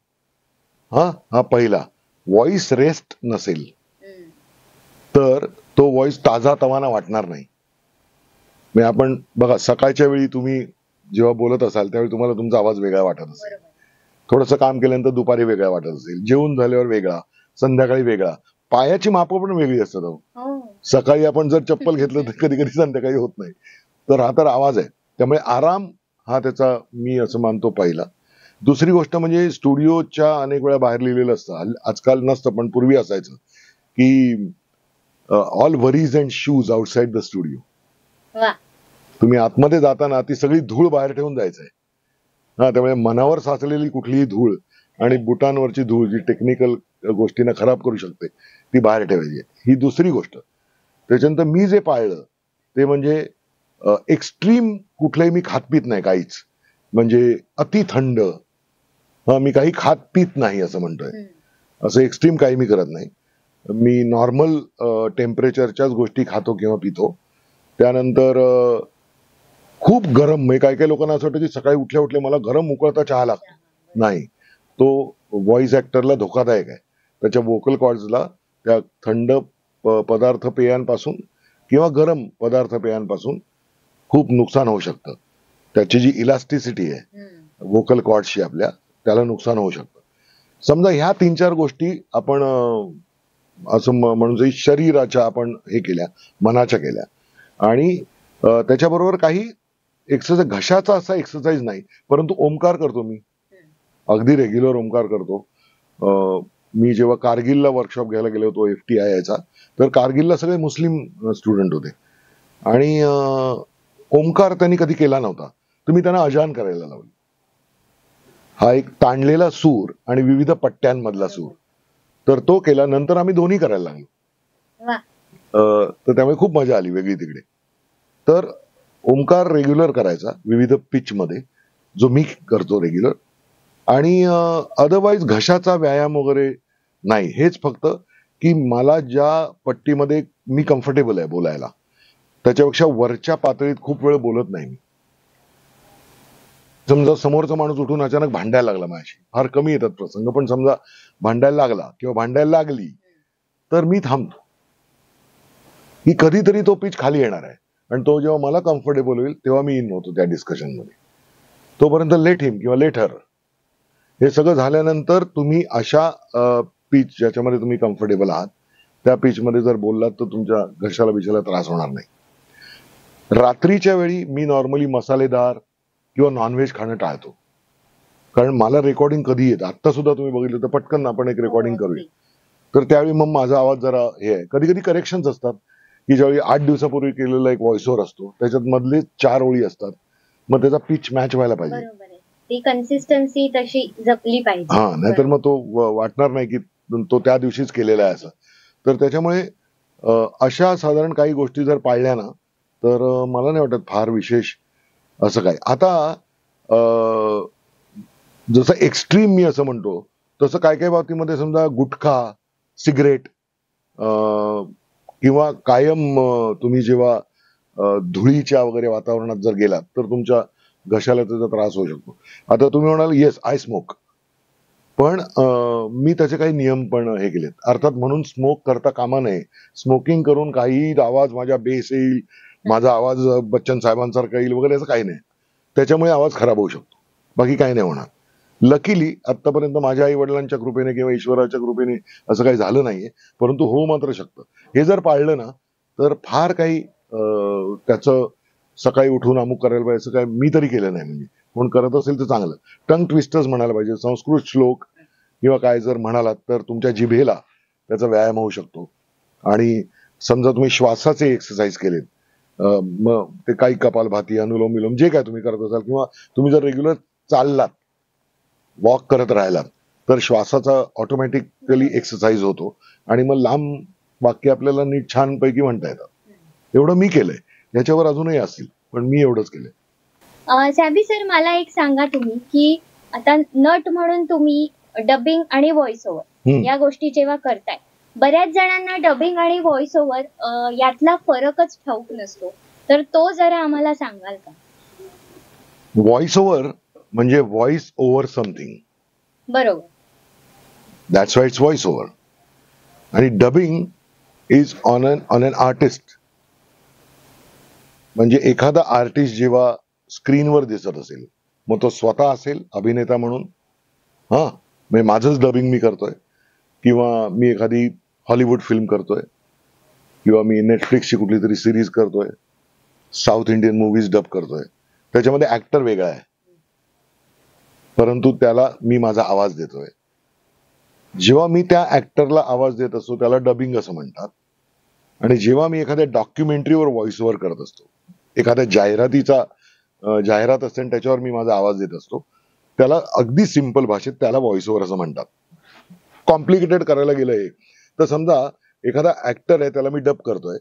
हा पहिला. व्हॉइस रेस्ट नसेल तर तो व्हॉइस ताजा तवाना वाटणार नाही. म्हणजे आपण बघा, सकाळच्या वेळी तुम्ही जेव्हा बोलत असाल त्यावेळी तुम्हाला तुमचा आवाज वेगळा वाटत असेल. थोडंसं काम केल्यानंतर दुपारी वेगळा वाटत असेल, जेवून झाल्यावर वेगळा, संध्याकाळी वेगळा. पायाची मापं पण वेगळी असतात. सकाळी आपण जर चप्पल घेतलं तर कधी कधी संध्याकाळी होत नाही. तर हा तर आवाज आहे. त्यामुळे आराम हा त्याचा मी असं मानतो पहिला. दुसरी गोष्ट म्हणजे स्टुडिओच्या अनेक वेळा बाहेर लिहिलेलं असतं, आजकाल नसतं पण पूर्वी असायचं की all worries and shoes outside the studio. तुम्ही आतमध्ये जाताना ती सगळी धूळ बाहेर ठेवून जायचंय. त्यामुळे मनावर साचलेली कुठलीही धूळ आणि बुटांवरची धूळ जी टेक्निकल गोष्टींना खराब करू शकते ती बाहेर ठेवायची. ही दुसरी गोष्ट. त्याच्यानंतर मी जे पाळलं ते म्हणजे एक्स्ट्रीम कुठलंही मी खात पित नाही काहीच. म्हणजे अति थंड मी काही खात पित नाही असं म्हणतोय. असं एक्स्ट्रीम काही मी करत नाही. मी नॉर्मल टेम्परेचरच्याच गोष्टी खातो किंवा पितो. त्यानंतर खूप गरम, म्हणजे काही काही लोकांना असं वाटतं की सकाळी उठल्या उठल्या मला गरम उकळता चहा लागतो. नाही, तो व्हॉइस ऍक्टरला धोकादायक आहे. त्याच्या वोकल कॉर्ड्सला त्या थंड पदार्थ पेयांपासून किंवा गरम पदार्थ पेयांपासून खूप नुकसान होऊ शकतं. त्याची जी इलास्टिसिटी आहे वोकल कॉर्ड्सची आपल्या, त्याला नुकसान होऊ शकतं. समजा ह्या 3-4 गोष्टी आपण असं म्हणून शरीराच्या आपण हे केल्या, मनाच्या केल्या. आणि त्याच्याबरोबर काही एक्सरसाइज, घशाचा असा एक्सरसाइज नाही, परंतु ओमकार करतो मी. अगदी रेग्युलर ओमकार करतो. मी जेव्हा कारगिलला वर्कशॉप घ्यायला गेलो होतो FTI याचा, तर कारगिलला सगळे मुस्लिम स्टुडंट होते आणि ओमकार त्यांनी कधी केला नव्हता. तर मी त्यांना अजान करायला लावली. हा एक ताणलेला सूर आणि विविध पट्ट्यांमधला सूर, तर तो केला. नंतर आम्ही दोन्ही करायला लागलो. तर त्यामुळे खूप मजा आली वेगळी तिकडे. तर ओमकार रेग्युलर करायचा विविध पिच मध्ये, जो मी करतो रेग्युलर. आणि अदरवाईज घशाचा व्यायाम वगैरे नाही. हेच फक्त की मला ज्या पट्टीमध्ये मी कम्फर्टेबल आहे बोलायला, त्याच्यापेक्षा वरच्या पातळीत खूप वेळ बोलत नाही मी. समजा समोरचा माणूस उठून अचानक भांडायला लागला माझ्याशी, फार कमी येतात प्रसंग, पण समजा भांडायला लागला किंवा भांडायला लागली तर मी थांबतो की कधीतरी तो पिच खाली येणार आहे. आणि तो जेव्हा मला कम्फर्टेबल होईल तेव्हा मी इन होतो त्या डिस्कशन मध्ये. तोपर्यंत लेट हिम किंवा लेट हर. हे सगळं झाल्यानंतर तुम्ही अशा पिच ज्याच्यामध्ये तुम्ही कम्फर्टेबल आहात त्या पिच मध्ये जर बोललात तर तुमच्या घशाला बिशाला त्रास होणार नाही. रात्रीच्या वेळी मी नॉर्मली मसालेदार किंवा नॉनव्हेज खाणं टाळतो, कारण मला रेकॉर्डिंग कधी येतं. आता सुद्धा तुम्ही बघितलं तर पटकन आपण एक रेकॉर्डिंग करूया, तर त्यावेळी मग माझा आवाज जरा हे आहे. कधी कधी करेक्शन्स असतात की ज्यावेळी 8 दिवसापूर्वी केलेला एक व्हॉइस ओव्हर असतो त्याच्यात मधले 4 ओळी असतात, मग त्याचा पिच मॅच व्हायला पाहिजे. बरोबर आहे, ती कन्सिस्टन्सी तशी जपली पाहिजे. हा, नाहीतर मग तो वाटणार नाही की तो त्या दिवशीच केलेला आहे असं. तर त्याच्यामुळे अशा साधारण काही गोष्टी जर पाळल्या ना तर मला नाही वाटत फार विशेष असं काय. आता जसं एक्स्ट्रीम मी असं म्हणतो तसं काय काय बाबतीमध्ये समजा गुटखा, सिगरेट किंवा कायम तुम्ही जेव्हा धुळीच्या वगैरे वातावरणात जर गेलात तर तुमच्या घशाला त्याचा त्रास होऊ शकतो. आता तुम्ही म्हणाल येस आय स्मोक, पण मी त्याचे काही नियम पण हे केलेत. अर्थात म्हणून स्मोक करता कामा नये. स्मोकिंग करून काही आवाज माझ्या बेस येईल, माझा आवाज बच्चन साहेबांसारखा येईल वगैरे असं काही नाही. त्याच्यामुळे आवाज खराब होऊ शकतो, बाकी काही नाही होणार. लकीली आतापर्यंत माझ्या आई वडिलांच्या कृपेने किंवा ईश्वराच्या कृपेने असं काही झालं नाहीये, परंतु होऊ मात्र शकतं. हे जर पाळलं ना तर फार काही त्याचं सकाळी उठून अमुक करायला पाहिजे असं काय मी तरी केलं नाही. म्हणजे कोण करत असेल तर चांगलं. टंग ट्विस्टर्स म्हणायला पाहिजे, संस्कृत श्लोक किंवा काय जर म्हणालात तर तुमच्या जिभेला त्याचा व्यायाम होऊ शकतो. आणि समजा तुम्ही श्वासाचे एक्सरसाइज केलेत, मग ते काही कपालभाती, अनुलोम विलोम जे काय तुम्ही करत असाल, किंवा तुम्ही जर रेग्युलर चाललात, वॉक करत राहिलात तर श्वासाचा ऑटोमॅटिकली एक्सरसाइज होतो आणि मग लांब वाक्य आपल्याला नीट छान पैकी म्हणता येतात. एवढं मी केलंय, याच्यावर अजूनही असतील पण मी एवढंच केलंय. सॅबी सर, मला एक सांगा तुम्ही की आता नट म्हणून तुम्ही डबिंग आणि व्हॉइस ओव्हर या गोष्टी जेव्हा करताय, बऱ्याच जणांना डबिंग आणि व्हॉइस ओव्हर यातला फरकच ठाऊक नसतो, तर तो जरा आम्हाला सांगाल का? व्हॉइस ओव्हर म्हणजे व्हॉइस ओव्हर समथिंग, बरोबर, that's why it's voice over. आणि dubbing is on an artist. म्हणजे एखादा आर्टिस्ट जेव्हा स्क्रीनवर दिसत असेल, मग तो स्वतः असेल अभिनेता म्हणून, हा म्हणजे माझंच डबिंग मी करतोय, किंवा मी एखादी हॉलिवूड फिल्म करतोय, किंवा मी नेटफ्लिक्सची कुठली तरी सिरीज करतोय, साऊथ इंडियन मूव्हीज डब करतोय, त्याच्यामध्ये ऍक्टर वेगळा आहे परंतु त्याला मी माझा आवाज देतोय. जेव्हा मी त्या ऍक्टरला आवाज देत असतो त्याला डबिंग असं म्हणतात. आणि जेव्हा मी एखाद्या डॉक्युमेंटरीवर व्हॉइस ओव्हर करत असतो, एखाद्या जाहिरात असते आणि त्याच्यावर मी माझा आवाज देत असतो, त्याला अगदी सिंपल भाषेत त्याला व्हॉइस ओव्हर असं म्हणतात. कॉम्प्लिकेटेड करायला गेलं हे तर समजा एखादा ऍक्टर आहे त्याला मी डब करतोय,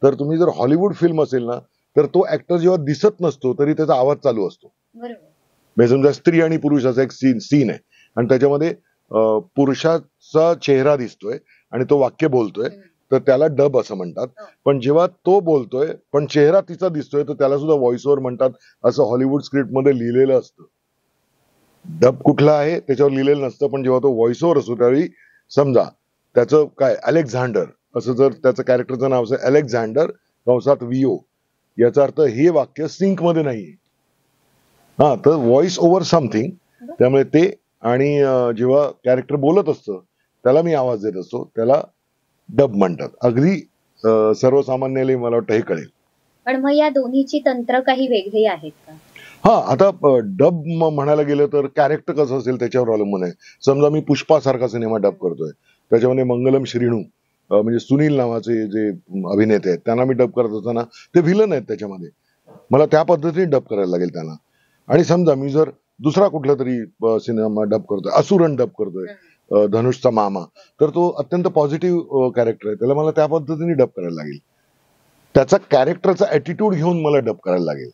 तर तुम्ही जर हॉलिवूड फिल्म असेल ना तर तो ऍक्टर जेव्हा दिसत नसतो तरी त्याचा आवाज चालू असतो. म्हणजे समजा स्त्री आणि पुरुष असा एक सीन आहे आणि त्याच्यामध्ये पुरुषाचा चेहरा दिसतोय आणि तो वाक्य बोलतोय, तर त्याला डब असं म्हणतात. पण जेव्हा तो बोलतोय पण चेहरा तिचा दिसतोय तर त्याला सुद्धा व्हॉइस ओव्हर म्हणतात, असं हॉलिवूड स्क्रिप्ट मध्ये लिहिलेलं असतं. डब कुठला आहे त्याच्यावर लिहिलेलं नसतं, पण जेव्हा तो व्हॉइस ओव्हर असतो त्यावेळी समजा त्याचं काय अलेक्झांडर असं जर त्याचं कॅरेक्टरचं नाव असेल, अलेक्झांडर कंसात विओ, याचा अर्थ हे वाक्य सिंक मध्ये नाहीये. हा, तर व्हॉइस ओव्हर समथिंग. त्यामुळे ते, आणि जेव्हा कॅरेक्टर बोलत असतं त्याला मी आवाज देत असतो त्याला डब म्हणतात. अगदी सर्वसामान्याला मला वाटतं हे कळेल. पण मग या दोन्हीची तंत्र काही वेगळी आहेत का? हा, आता डब म्हणायला गेलं तर कॅरेक्टर कसं असेल त्याच्यावर अवलंबून आहे. समजा मी पुष्पा सारखा सिनेमा डब करतोय, त्याच्यामध्ये मंगलम श्रीणू म्हणजे सुनील नावाचे जे अभिनेते आहेत त्यांना मी डब करत असताना ते व्हिलन आहेत, त्याच्यामध्ये मला त्या पद्धतीने डब करायला लागेल त्यांना. आणि समजा मी जर दुसरा कुठला तरी सिनेमा डब करतोय, असुरन डब करतोय, धनुषचा मामा, तर तो अत्यंत पॉझिटिव्ह कॅरेक्टर आहे, त्याला मला त्या पद्धतीने डब करायला लागेल. त्याचा कॅरेक्टरचा ऍटिट्यूड घेऊन मला डब करायला लागेल.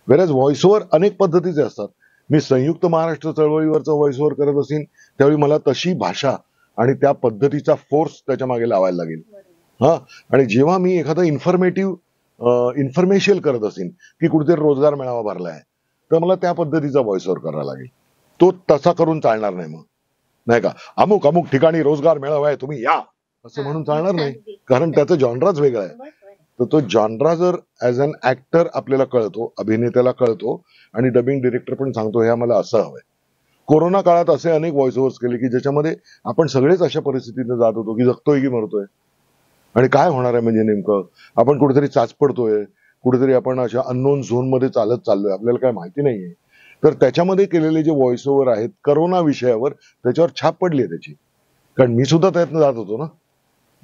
वेरॅज व्हॉइस ओव्हर अनेक पद्धतीचे असतात. मी संयुक्त महाराष्ट्र चळवळीवरचा व्हॉइस ओव्हर करत असेल त्यावेळी मला तशी भाषा आणि त्या पद्धतीचा फोर्स त्याच्या मागे लावायला लागेल. हा, आणि जेव्हा मी एखादा इन्फॉर्मेशन करत असेल की कुठेतरी रोजगार मेळावा भरलाय तर मला त्या पद्धतीचा व्हॉइस ओव्हर करावा लागेल. तो तसा करून चालणार नाही. मग नाही का अमुक अमुक ठिकाणी रोजगार मेळावा आहे तुम्ही या असं म्हणून चालणार नाही, कारण त्याचं जॉनराच वेगळा आहे. तर तो जॉनरा जर ऍज अन ऍक्टर आपल्याला कळतो, अभिनेत्याला कळतो आणि डबिंग डिरेक्टर पण सांगतो हे मला असं हवंय. कोरोना काळात असे अनेक व्हॉइस ओव्हर्स केले की ज्याच्यामध्ये आपण सगळेच अशा परिस्थितीने जात होतो की जगतोय की मरतोय आणि काय होणार आहे. म्हणजे नेमकं आपण कुठेतरी चाचपडतोय, कुठेतरी आपण अशा अननोन झोन मध्ये चालत चाललोय, आपल्याला काय माहिती नाहीये. तर त्याच्यामध्ये केलेले जे व्हॉइस ओव्हर आहेत करोना विषयावर, त्याच्यावर छाप पडली आहे त्याची, कारण मी सुद्धा त्यातनं जात होतो ना.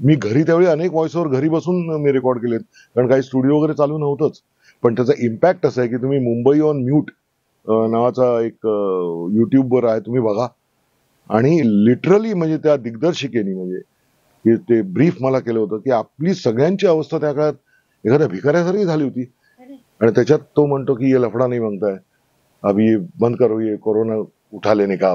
मी घरी त्यावेळी अनेक व्हॉइस ओव्हर घरी बसून मी रेकॉर्ड केलेत, कारण काही स्टुडिओ वगैरे चालू नव्हतंच. पण त्याचा इम्पॅक्ट असा आहे की तुम्ही मुंबई ऑन म्यूट नावाचा एक युट्यूबवर आहे, तुम्ही बघा. आणि लिटरली म्हणजे त्या दिग्दर्शिकेनी म्हणजे की ते ब्रीफ मला केलं होतं की आपली सगळ्यांची अवस्था त्या काळात एखाद्या भिकाऱ्यासारखी झाली होती. आणि त्याच्यात तो म्हणतो की ये लफडा नाही मांगता है, अभी बंद करो, ये कोरोना उठा लेने का.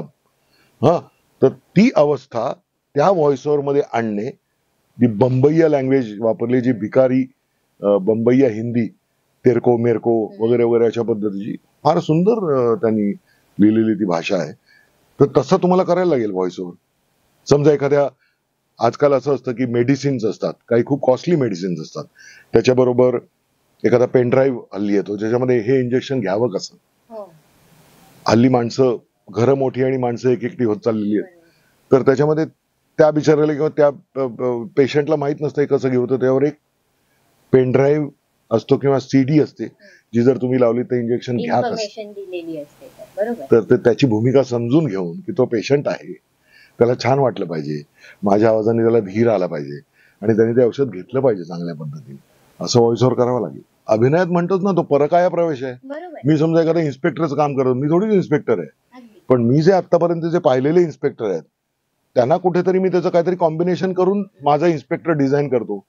हा, तर ती अवस्था त्या व्हॉइस ओव्हर मध्ये आणणे, ती बंबईया लँग्वेज वापरली, जी भिकारी बंबईया हिंदी, तेरको मेरको वगैरे वगैरे अशा पद्धतीची फार सुंदर त्यांनी लिहिलेली ती भाषा आहे. तर तसं तुम्हाला करायला लागेल व्हॉइस ओव्हर. समजा एखाद्या, आजकाल असं असतं की मेडिसिन्स असतात, काही खूप कॉस्टली मेडिसिन्स असतात, त्याच्याबरोबर एखादा पेनड्राईव्ह हल्ली येतो ज्याच्यामध्ये हे इंजेक्शन घ्यावं कसं. हल्ली माणसं, घरं मोठी आणि माणसं एक एकटी होत चाललेली आहेत, तर त्याच्यामध्ये त्या बिचाराला किंवा त्या पेशंटला माहित नसतं कसं घेऊ. तर त्यावर एक पेनड्राईव्ह असतो किंवा सीडी असते, जी जर तुम्ही लावली तर इंजेक्शन घ्या तर त्याची भूमिका समजून घेऊन की तो पेशंट आहे, त्याला छान वाटलं पाहिजे, माझ्या आवाजाने त्याला धीर आला पाहिजे आणि त्याने ते औषध घेतलं पाहिजे चांगल्या पद्धतीने, असं व्हॉइस ओव्हर करावं लागेल. अभिनयात म्हणतोच ना, तो परकाया प्रवेश आहे. मी समजा एखाद्या इन्स्पेक्टरचं काम करतो, मी थोडीच इन्स्पेक्टर आहे, पण मी जे आतापर्यंत जे पाहिलेले इन्स्पेक्टर आहेत त्यांना कुठेतरी मी त्याचं काहीतरी कॉम्बिनेशन करून माझा इन्स्पेक्टर डिझाईन करतो.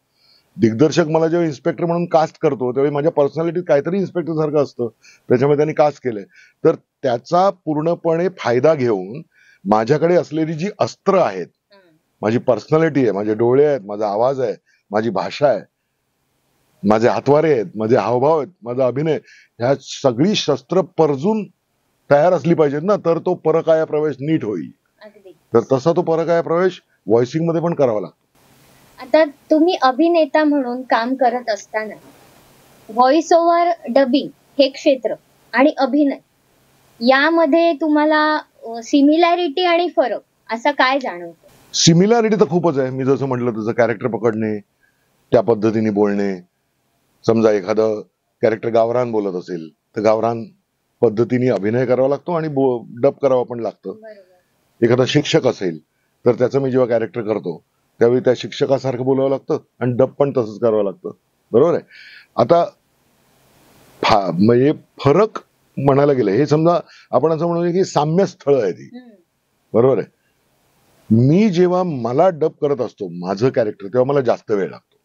दिग्दर्शक मला जेव्हा इन्स्पेक्टर म्हणून कास्ट करतो त्यावेळी माझ्या पर्सनॅलिटीत काहीतरी इन्स्पेक्टर सारखं असतं, त्याच्यामुळे त्यांनी कास्ट केलंय. तर त्याचा पूर्णपणे फायदा घेऊन माझ्याकडे असलेली जी अस्त्र आहेत, माझी पर्सनॅलिटी आहे, माझे डोळे आहेत, माझा आवाज आहे, माझी भाषा आहे, माझे हातवारे आहेत, माझे हावभाव आहेत, माझा अभिनय, ह्या सगळी शस्त्र परजून तयार असली पाहिजेत ना, तर तो परकाया प्रवेश नीट होईल. तर तसा तो परकाया प्रवेश व्हॉइसिंग मध्ये पण करावा लागतो. आता तुम्ही अभिनेता म्हणून काम करत असताना व्हॉइस ओव्हर डबिंग हे क्षेत्र आणि अभिनय यामध्ये तुम्हाला सिमिलॅरिटी आणि फरक असा काय जाणवतो? सिमिलॅरिटी तर खूपच आहे. मी जसं म्हटलं तसं कॅरेक्टर पकडणे, त्या पद्धतीने बोलणे. समजा एखादं कॅरेक्टर गावरान बोलत असेल तर गावरान पद्धतीने अभिनय करावा लागतो आणि डब करावा पण लागतं. एखादा शिक्षक असेल तर त्याचं मी जेव्हा कॅरेक्टर करतो त्यावेळी त्या शिक्षकासारखं बोलावं लागतं आणि डब पण तसंच करावं लागतं. बरोबर आहे. आता म्हणजे फरक म्हणायला गेलं, हे समजा आपण असं म्हणूया की साम्य स्थळ आहे ती. बरोबर आहे. मी जेव्हा मला डब करत असतो माझं कॅरेक्टर, तेव्हा मला जास्त वेळ लागतो.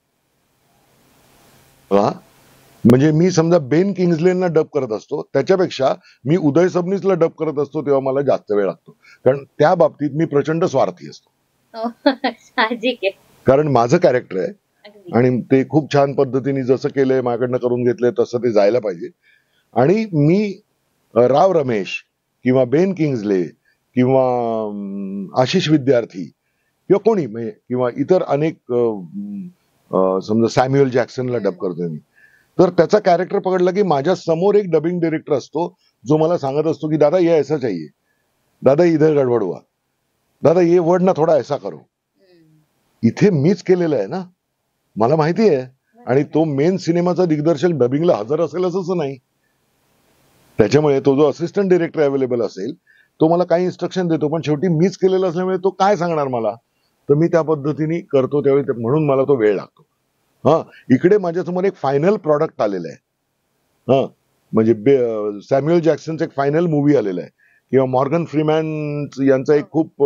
म्हणजे मी समजा बेन किंग्सलेना डब करत असतो त्याच्यापेक्षा मी उदय सबनीसला डब करत असतो तेव्हा मला जास्त वेळ लागतो, कारण त्या बाबतीत मी प्रचंड स्वार्थी असतो. कारण माझं कॅरेक्टर आहे आणि ते खूप छान पद्धतीने जसं केलंय, माझ्याकडनं करून घेतलंय तसं ते जायला पाहिजे. आणि मी राव रमेश किंवा बेन किंग्सले किंवा आशिष विद्यार्थी किंवा कोणी म्हणजे किंवा इतर अनेक समजा सॅम्युअल जॅक्सनला डब करतोय मी, तर त्याचा कॅरेक्टर पकडला की माझ्या समोर एक डबिंग डायरेक्टर असतो जो मला सांगत असतो की दादा ये ऐसा चाहिए, दादा इधर गडबड हुआ, दादा ये वर्ड ना थोडा ऐसा करो. इथे मीच केलेलं आहे ना, मला माहिती आहे. आणि तो मेन सिनेमाचा दिग्दर्शक डबिंगला हजर असेल असं नाही. त्याच्यामुळे तो जो असिस्टंट डायरेक्टर अवेलेबल असेल तो मला काही इन्स्ट्रक्शन देतो, पण शेवटी मीच केलेलं असल्यामुळे तो काय सांगणार मला, तर मी त्या पद्धतीने करतो त्यावेळी, म्हणून मला तो वेळ लागतो. हा, इकडे माझ्यासमोर एक फायनल प्रॉडक्ट आलेलं आहे. हा, म्हणजे सॅम्युअल जॅक्सनचा एक फायनल मूवी आलेला आहे किंवा मॉर्गन फ्रीमॅन यांचा एक खूप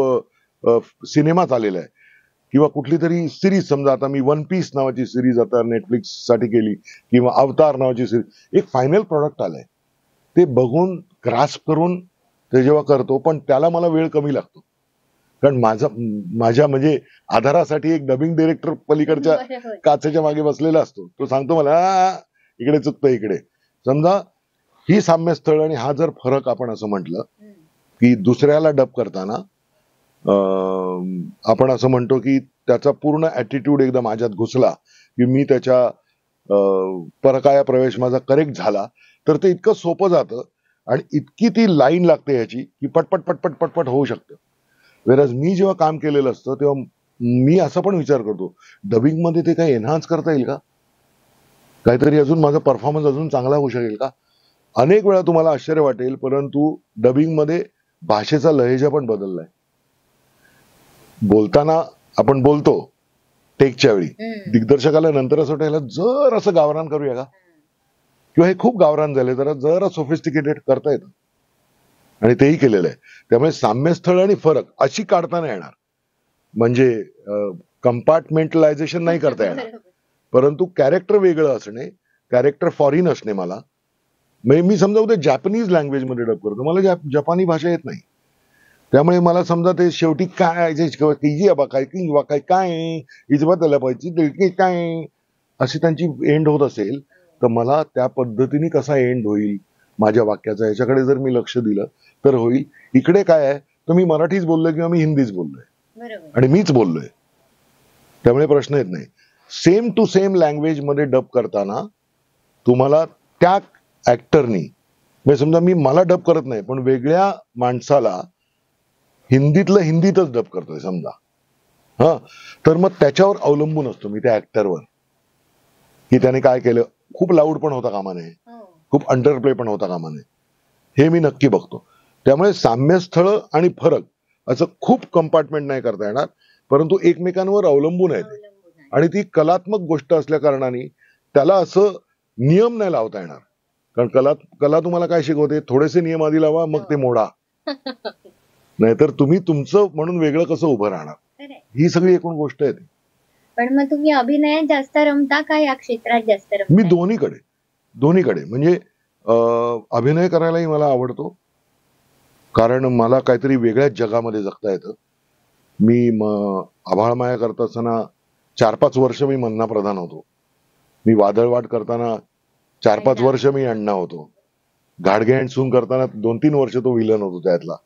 सिनेमा आलेला आहे किंवा कुठली तरी सिरीज. समजा आता मी वन पीस नावाची सिरीज आता नेटफ्लिक्स साठी केली किंवा अवतार नावाची सिरीज, एक फायनल प्रॉडक्ट आलंय. ते बघून ग्रास्प करून ते जेव्हा करतो, पण त्याला मला वेळ कमी लागतो, कारण माझ्या म्हणजे आधारासाठी एक डबिंग डायरेक्टर पलीकडच्या काचेच्या मागे बसलेला असतो. तो सांगतो मला इकडे चुकतं इकडे. समजा ही साम्य स्थळ आणि हा जर फरक आपण असं म्हटलं की दुसऱ्याला डब करताना आपण असं म्हणतो की त्याचा पूर्ण ऍटिट्यूड एकदा माझ्यात घुसला की मी त्याच्या परकाया प्रवेश माझा करेक्ट झाला तर ते इतकं सोपं जातं आणि इतकी ती लाईन लागते ह्याची की पटपट पटपट पटपट होऊ शकतं. वेरज मी जेव्हा काम केलेलं असतं तेव्हा मी असा पण विचार करतो डबिंग मध्ये ते काही एनहान्स करता येईल का, काहीतरी अजून माझा परफॉर्मन्स अजून चांगला होऊ शकेल का. अनेक वेळा तुम्हाला आश्चर्य वाटेल, परंतु डबिंग मध्ये भाषेचा लहेजा पण बदललाय. बोलताना आपण बोलतो टेकच्या वेळी दिग्दर्शकाला नंतर असं वाटायला जर असं गावरान करूया का, किंवा हे खूप गावरान झाले, जरा सोफिस्टिकेटेड करता येतं, आणि तेही केलेलं आहे. त्यामुळे साम्यस्थळ आणि फरक अशी काढताना येणार, म्हणजे कंपार्टमेंटलायझेशन नाही करता येणार, परंतु कॅरेक्टर वेगळं असणे, कॅरेक्टर फॉरिन असणे. मला मी समजा उद्या जॅपनीज लँग्वेज मध्ये डब करतो, मला जपानी भाषा येत नाही, त्यामुळे मला समजा ते शेवटी काय काय अशी त्यांची एंड होत असेल, तर मला त्या पद्धतीने कसा एंड होईल माझ्या वाक्याचा, याच्याकडे जर मी लक्ष दिलं तर होईल. इकडे काय आहे, तर मी मराठीच बोललोय किंवा मी हिंदीच बोललोय आणि मीच बोललोय, त्यामुळे प्रश्न येत नाही. सेम टू सेम लँग्वेज मध्ये डब करताना तुम्हाला त्या ऍक्टरनी, म्हणजे समजा मला डब करत नाही पण वेगळ्या माणसाला हिंदीतलं हिंदीतच डब करतोय समजा, तर मग त्याच्यावर अवलंबून असतो मी त्या ऍक्टरवर, की त्याने काय केलं. खूप लाऊड पण होता कामा नये, खूप अंडरप्ले पण होता कामा नये, हे मी नक्की बघतो. त्यामुळे साम्यस्थळ आणि फरक असं खूप कंपार्टमेंट नाही करता येणार, परंतु एकमेकांवर अवलंबून आहेत, आणि ती कलात्मक गोष्ट असल्या कारणाने त्याला असं नियम नाही लावता येणार. कारण कला तुम्हाला काय शिकवते, थोडेसे नियम आधी लावा, मग ते मोडा, नाहीतर तुम्ही तुमचं म्हणून वेगळं कसं उभं राहणार, ही सगळी एकूण गोष्ट आहे. पण मग तुम्ही अभिनयात जास्त रमता का या क्षेत्रात जास्त रमता? मी दोन्हीकडे म्हणजे अभिनय करायलाही मला आवडतो, कारण मला काहीतरी वेगळ्याच जगामध्ये जगता येतं. मी आभाळमाया करत असताना 4-5 वर्ष मी मन्ना प्रधान होतो, मी वादळवाट करताना 4-5 वर्ष मी अण्णा होतो, गाडगे अँड सून करताना 2-3 वर्ष तो विलन होतो, त्यातला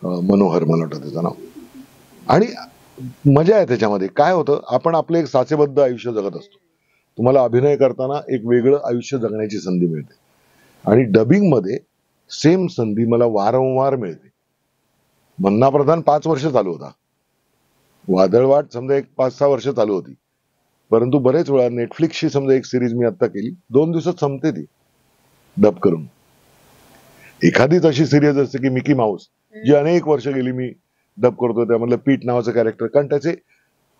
मनोहर मला वाटतं त्याचं नाव. आणि मजा आहे त्याच्यामध्ये. काय होतं, आपण आपलं एक साचेबद्ध आयुष्य जगत असतो, तुम्हाला अभिनय करताना एक वेगळं आयुष्य जगण्याची संधी मिळते, आणि डबिंग मध्ये सेम संधी मला वारंवार मिळते. मन्ना प्रधान 5 वर्ष चालू होता, वादळवाट समजा एक 5-6 वर्ष चालू होती, परंतु बरेच वेळा नेटफ्लिक्सची समजा एक सिरीज मी आता केली, 2 दिवसात संपते ती डब करून. एखादीच अशी सिरीज असते की मिकी माऊस, जी अनेक वर्ष गेली मी डब करतो, त्यामधलं पीट नावाचं कॅरेक्टर, कारण त्याचे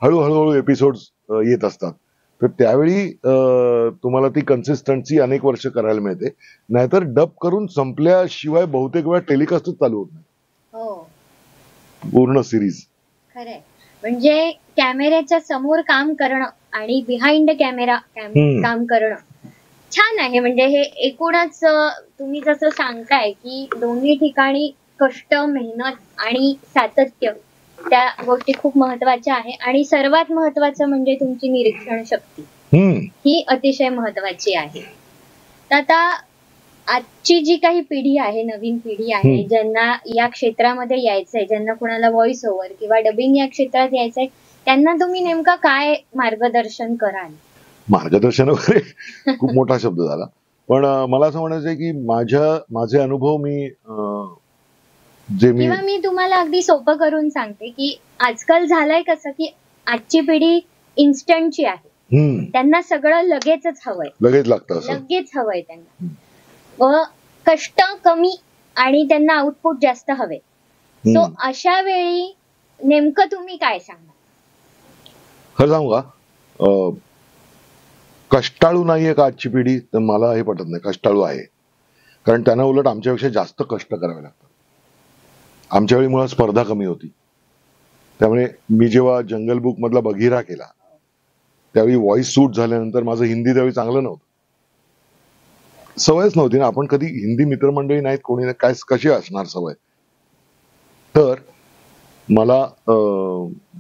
हळूहळू एपिसोड येत असतात, तर त्यावेळी तुम्हाला ती कन्सिस्टन्सी अनेक वर्ष करायला मिळते. नाहीतर डब करून संपल्याशिवाय बहुतेक वेळा टेलिकास्टच चालू होत नाही पूर्ण सिरीज. खरंय, म्हणजे कॅमेऱ्याच्या समोर काम करणं आणि बिहाइंड कॅमेरा काम करणं छान आहे. म्हणजे हे एकूणच तुम्ही जसं सांगताय की दोन्ही ठिकाणी कष्ट, मेहनत आणि सातत्य, त्या गोष्टी खूप महत्वाच्या आहे. आणि सर्वात महत्वाचं म्हणजे तुमची निरीक्षण शक्ती, ही अतिशय महत्वाची आहे. तर आता आजची जी काही पिढी आहे, नवीन पिढी आहे, ज्यांना या क्षेत्रामध्ये यायचंय, ज्यांना कुणाला व्हॉइस ओव्हर किंवा डबिंग या क्षेत्रात यायचंय, त्यांना तुम्ही नेमका काय मार्गदर्शन कराल? मार्गदर्शन वगैरे खूप मोठा शब्द झाला, पण मला असं म्हणायचंय की माझे अनुभव किंवा मी तुम्हाला अगदी सोपं करून सांगते की आजकाल झालंय कसं की आजची पिढी इन्स्टंटची आहे, त्यांना सगळं लगेचच हवंय, लगेच हवंय त्यांना, व कष्ट कमी आणि त्यांना आउटपुट जास्त हवे. सो अशा वेळी नेमकं तुम्ही काय सांगा? खरं सांगू का, कष्टाळू नाहीये का आजची पिढी, तर मला हे पटत नाही. कष्टाळू आहे, कारण त्यांना उलट आमच्यापेक्षा जास्त कष्ट करावे लागतात. आमच्या वेळी मुळात स्पर्धा कमी होती, त्यामुळे मी जेव्हा जंगल बुक मधला बघिरा केला त्यावेळी व्हॉइस सूट झाल्यानंतर माझं हिंदी त्यावेळी चांगलं नव्हतं, सवयच नव्हती ना. आपण कधी हिंदी मित्रमंडळी नाहीत, कोणी नाही, काय कशी असणार सवय. तर मला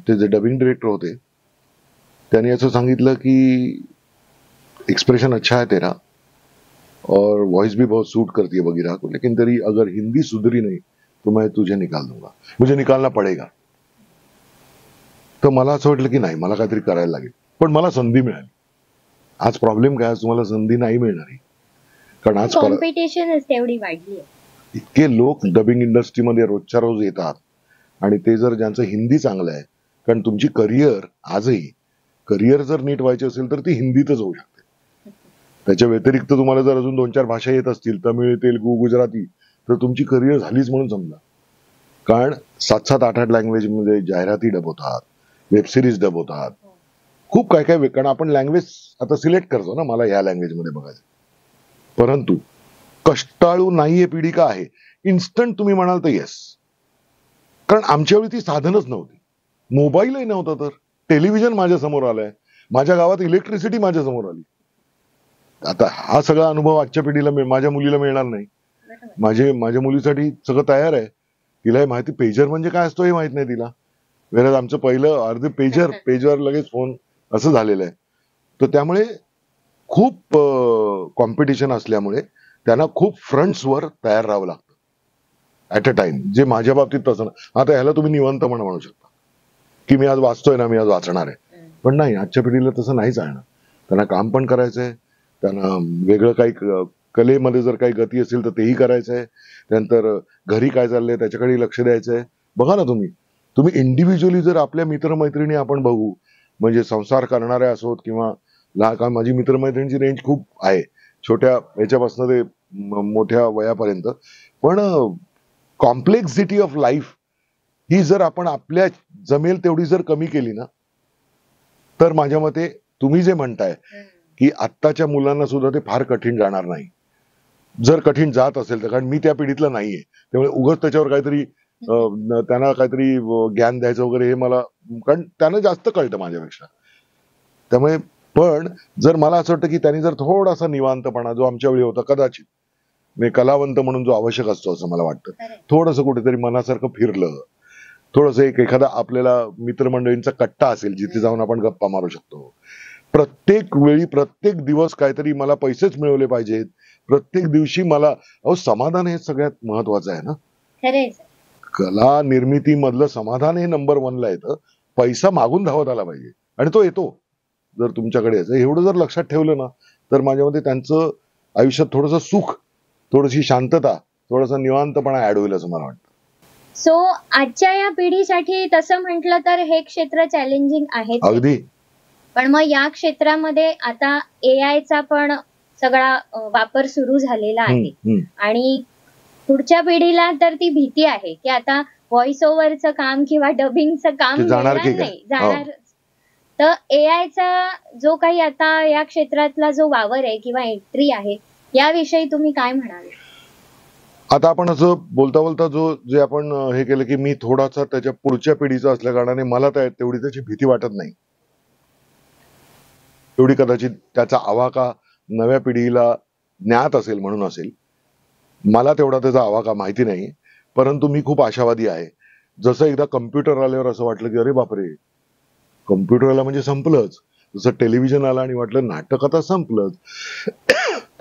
ते जे डबिंग डिरेक्टर होते त्यांनी असं सांगितलं की एक्सप्रेशन अच्छा है तेरा और वॉइस भी बहुत सूट करती है बगीरा को, लेकिन तेरी अगर हिंदी सुधरी नहीं तो मैं तुझे निकाल दूंगा, मुझे निकालना पडेगा. तर मला असं वाटलं की नाही, मला काहीतरी करायला लागेल, पण मला संधी मिळाली. आज प्रॉब्लेम काय, तुम्हाला संधी नाही मिळणार, कारण आज कॉम्पिटिशन तेवढी वाढली आहे. इतके लोक डबिंग इंडस्ट्रीमध्ये रोजच्या रोज येतात, आणि ते जर ज्यांचं हिंदी चांगलं आहे, कारण तुमची करिअर जर नीट व्हायची असेल तर ती हिंदीतच होऊ शकते. त्याच्या व्यतिरिक्त तुम्हाला जर अजून 2-4 भाषा येत असतील, तमिळ, तेलुगू, गुजराती, तर तुमची करिअर झालीच म्हणून समजा. कारण 7-7, 8-8 लँग्वेज मध्ये जाहिराती डब होतात, वेब सिरीज डब होतात, खूप काय काय कारण आपण लँग्वेज आता सिलेक्ट करतो ना, मला ह्या लँग्वेजमध्ये बघायचं. परंतु कष्टाळू नाहीये पिढी का आहे? इन्स्टंट तुम्ही म्हणाल तर येस. कारण आमच्या वेळी ती साधनच नव्हती. मोबाईलही नव्हता, तर टेलिव्हिजन माझ्या समोर आलंय, माझ्या गावात इलेक्ट्रिसिटी माझ्या समोर आली. आता हा सगळा अनुभव आजच्या पिढीला माझ्या मुलीला मिळणार नाही. माझ्या मुलीसाठी सगळं तयार आहे. तिलाही माहिती पेजर म्हणजे काय असतो हे माहित नाही तिला. वेळेस आमचं पहिलं अर्धे पेजवर लगेच फोन असं झालेलं आहे. तर त्यामुळे खूप कॉम्पिटिशन असल्यामुळे त्यांना खूप फ्रंट्सवर तयार राहावं लागतं ऍट अ टाइम, जे माझ्या बाबतीत तसं ना. आता ह्याला तुम्ही निवांतपणे म्हणू शकता की मी आज वाचतोय ना, मी आज वाचणार आहे. पण नाही, आजच्या पिढीला तसं नाही चालणार. त्यांना काम पण करायचंय, त्यांना वेगळं काही कलेमध्ये जर काही गती असेल तर तेही करायचंय. त्यानंतर घरी काय चाललंय त्याच्याकडे लक्ष द्यायचंय. बघा ना, तुम्ही इंडिव्हिज्युअली जर आपल्या मित्रमैत्रिणी आपण बघू, म्हणजे संसार करणाऱ्या असोत किंवा लहान, माझी मित्रमैत्रिणींची रेंज खूप आहे, छोट्या ह्याच्यापासून ते मोठ्या वयापर्यंत. पण कॉम्प्लेक्सिटी ऑफ लाईफ ही जर आपण आपल्या जमेल तेवढी जर कमी केली ना, तर माझ्या मते तुम्ही जे म्हणताय की आत्ताच्या मुलांना सुद्धा ते फार कठीण जाणार नाही. जर कठीण जात असेल तर, कारण मी त्या पिढीतला नाहीये, त्यामुळे उगाच त्याच्यावर काहीतरी त्यांना काहीतरी ज्ञान द्यायचं वगैरे हे मला, कारण त्यांना जास्त कळतं माझ्यापेक्षा. त्यामुळे पण जर मला असं वाटतं की त्यांनी जर थोडासा निवांतपणा जो आमच्या वेळी होता, कदाचित मी कलावंत म्हणून जो आवश्यक असतो असं मला वाटतं, थोडंसं कुठेतरी मनासारखं फिरलं, थोडंसं एखादा आपल्याला मित्रमंडळींचा कट्टा असेल जिथे जाऊन आपण गप्पा मारू शकतो. प्रत्येक वेळी प्रत्येक दिवस काहीतरी मला पैसेच मिळवले पाहिजेत, प्रत्येक दिवशी मला समाधान हे सगळ्यात महत्वाचं आहे ना. कला निर्मिती मधलं समाधान हे नंबर 1 ला येतं. पैसा मागून धावत आला पाहिजे आणि तो येतो जर तुमच्याकडे यायचं. एवढं जर लक्षात ठेवलं ना, तर माझ्या मते त्यांचं आयुष्यात थोडंसं सुख, थोडीशी शांतता, थोडासा निवांतपणा ऍड होईल असं मला वाटतं. सो आजच्या या पिढीसाठी तसं म्हटलं तर हे क्षेत्र चॅलेंजिंग आहे अगदी. पण मग या क्षेत्रामध्ये आता AI चा पण सगळा वापर सुरू झालेला आहे आणि पुढच्या पिढीला तर ती भीती आहे की आता व्हॉइस ओव्हरचं काम किंवा डबिंगचं काम जाणार की नाही जाणार. तर AI चा जो काही आता या क्षेत्रातला जो वावर आहे किंवा एंट्री आहे, याविषयी तुम्ही काय म्हणाल? आता आपण असं बोलता बोलता जे आपण हे केलं की मी थोडासा त्याच्या पुढच्या पिढीचा असल्या कारणाने मला तेवढी त्याची भीती वाटत नाही. तेवढी कदाचित त्याचा आवाका नव्या पिढीला ज्ञात असेल म्हणून असेल, मला तेवढा त्याचा आवाका माहिती नाही. परंतु मी खूप आशावादी आहे. जसं एकदा कम्प्युटर आल्यावर असं वाटलं की अरे बापरे, कम्प्युटर आला म्हणजे संपलंच. जसं टेलिव्हिजन आला आणि वाटलं नाटक आता संपलंच,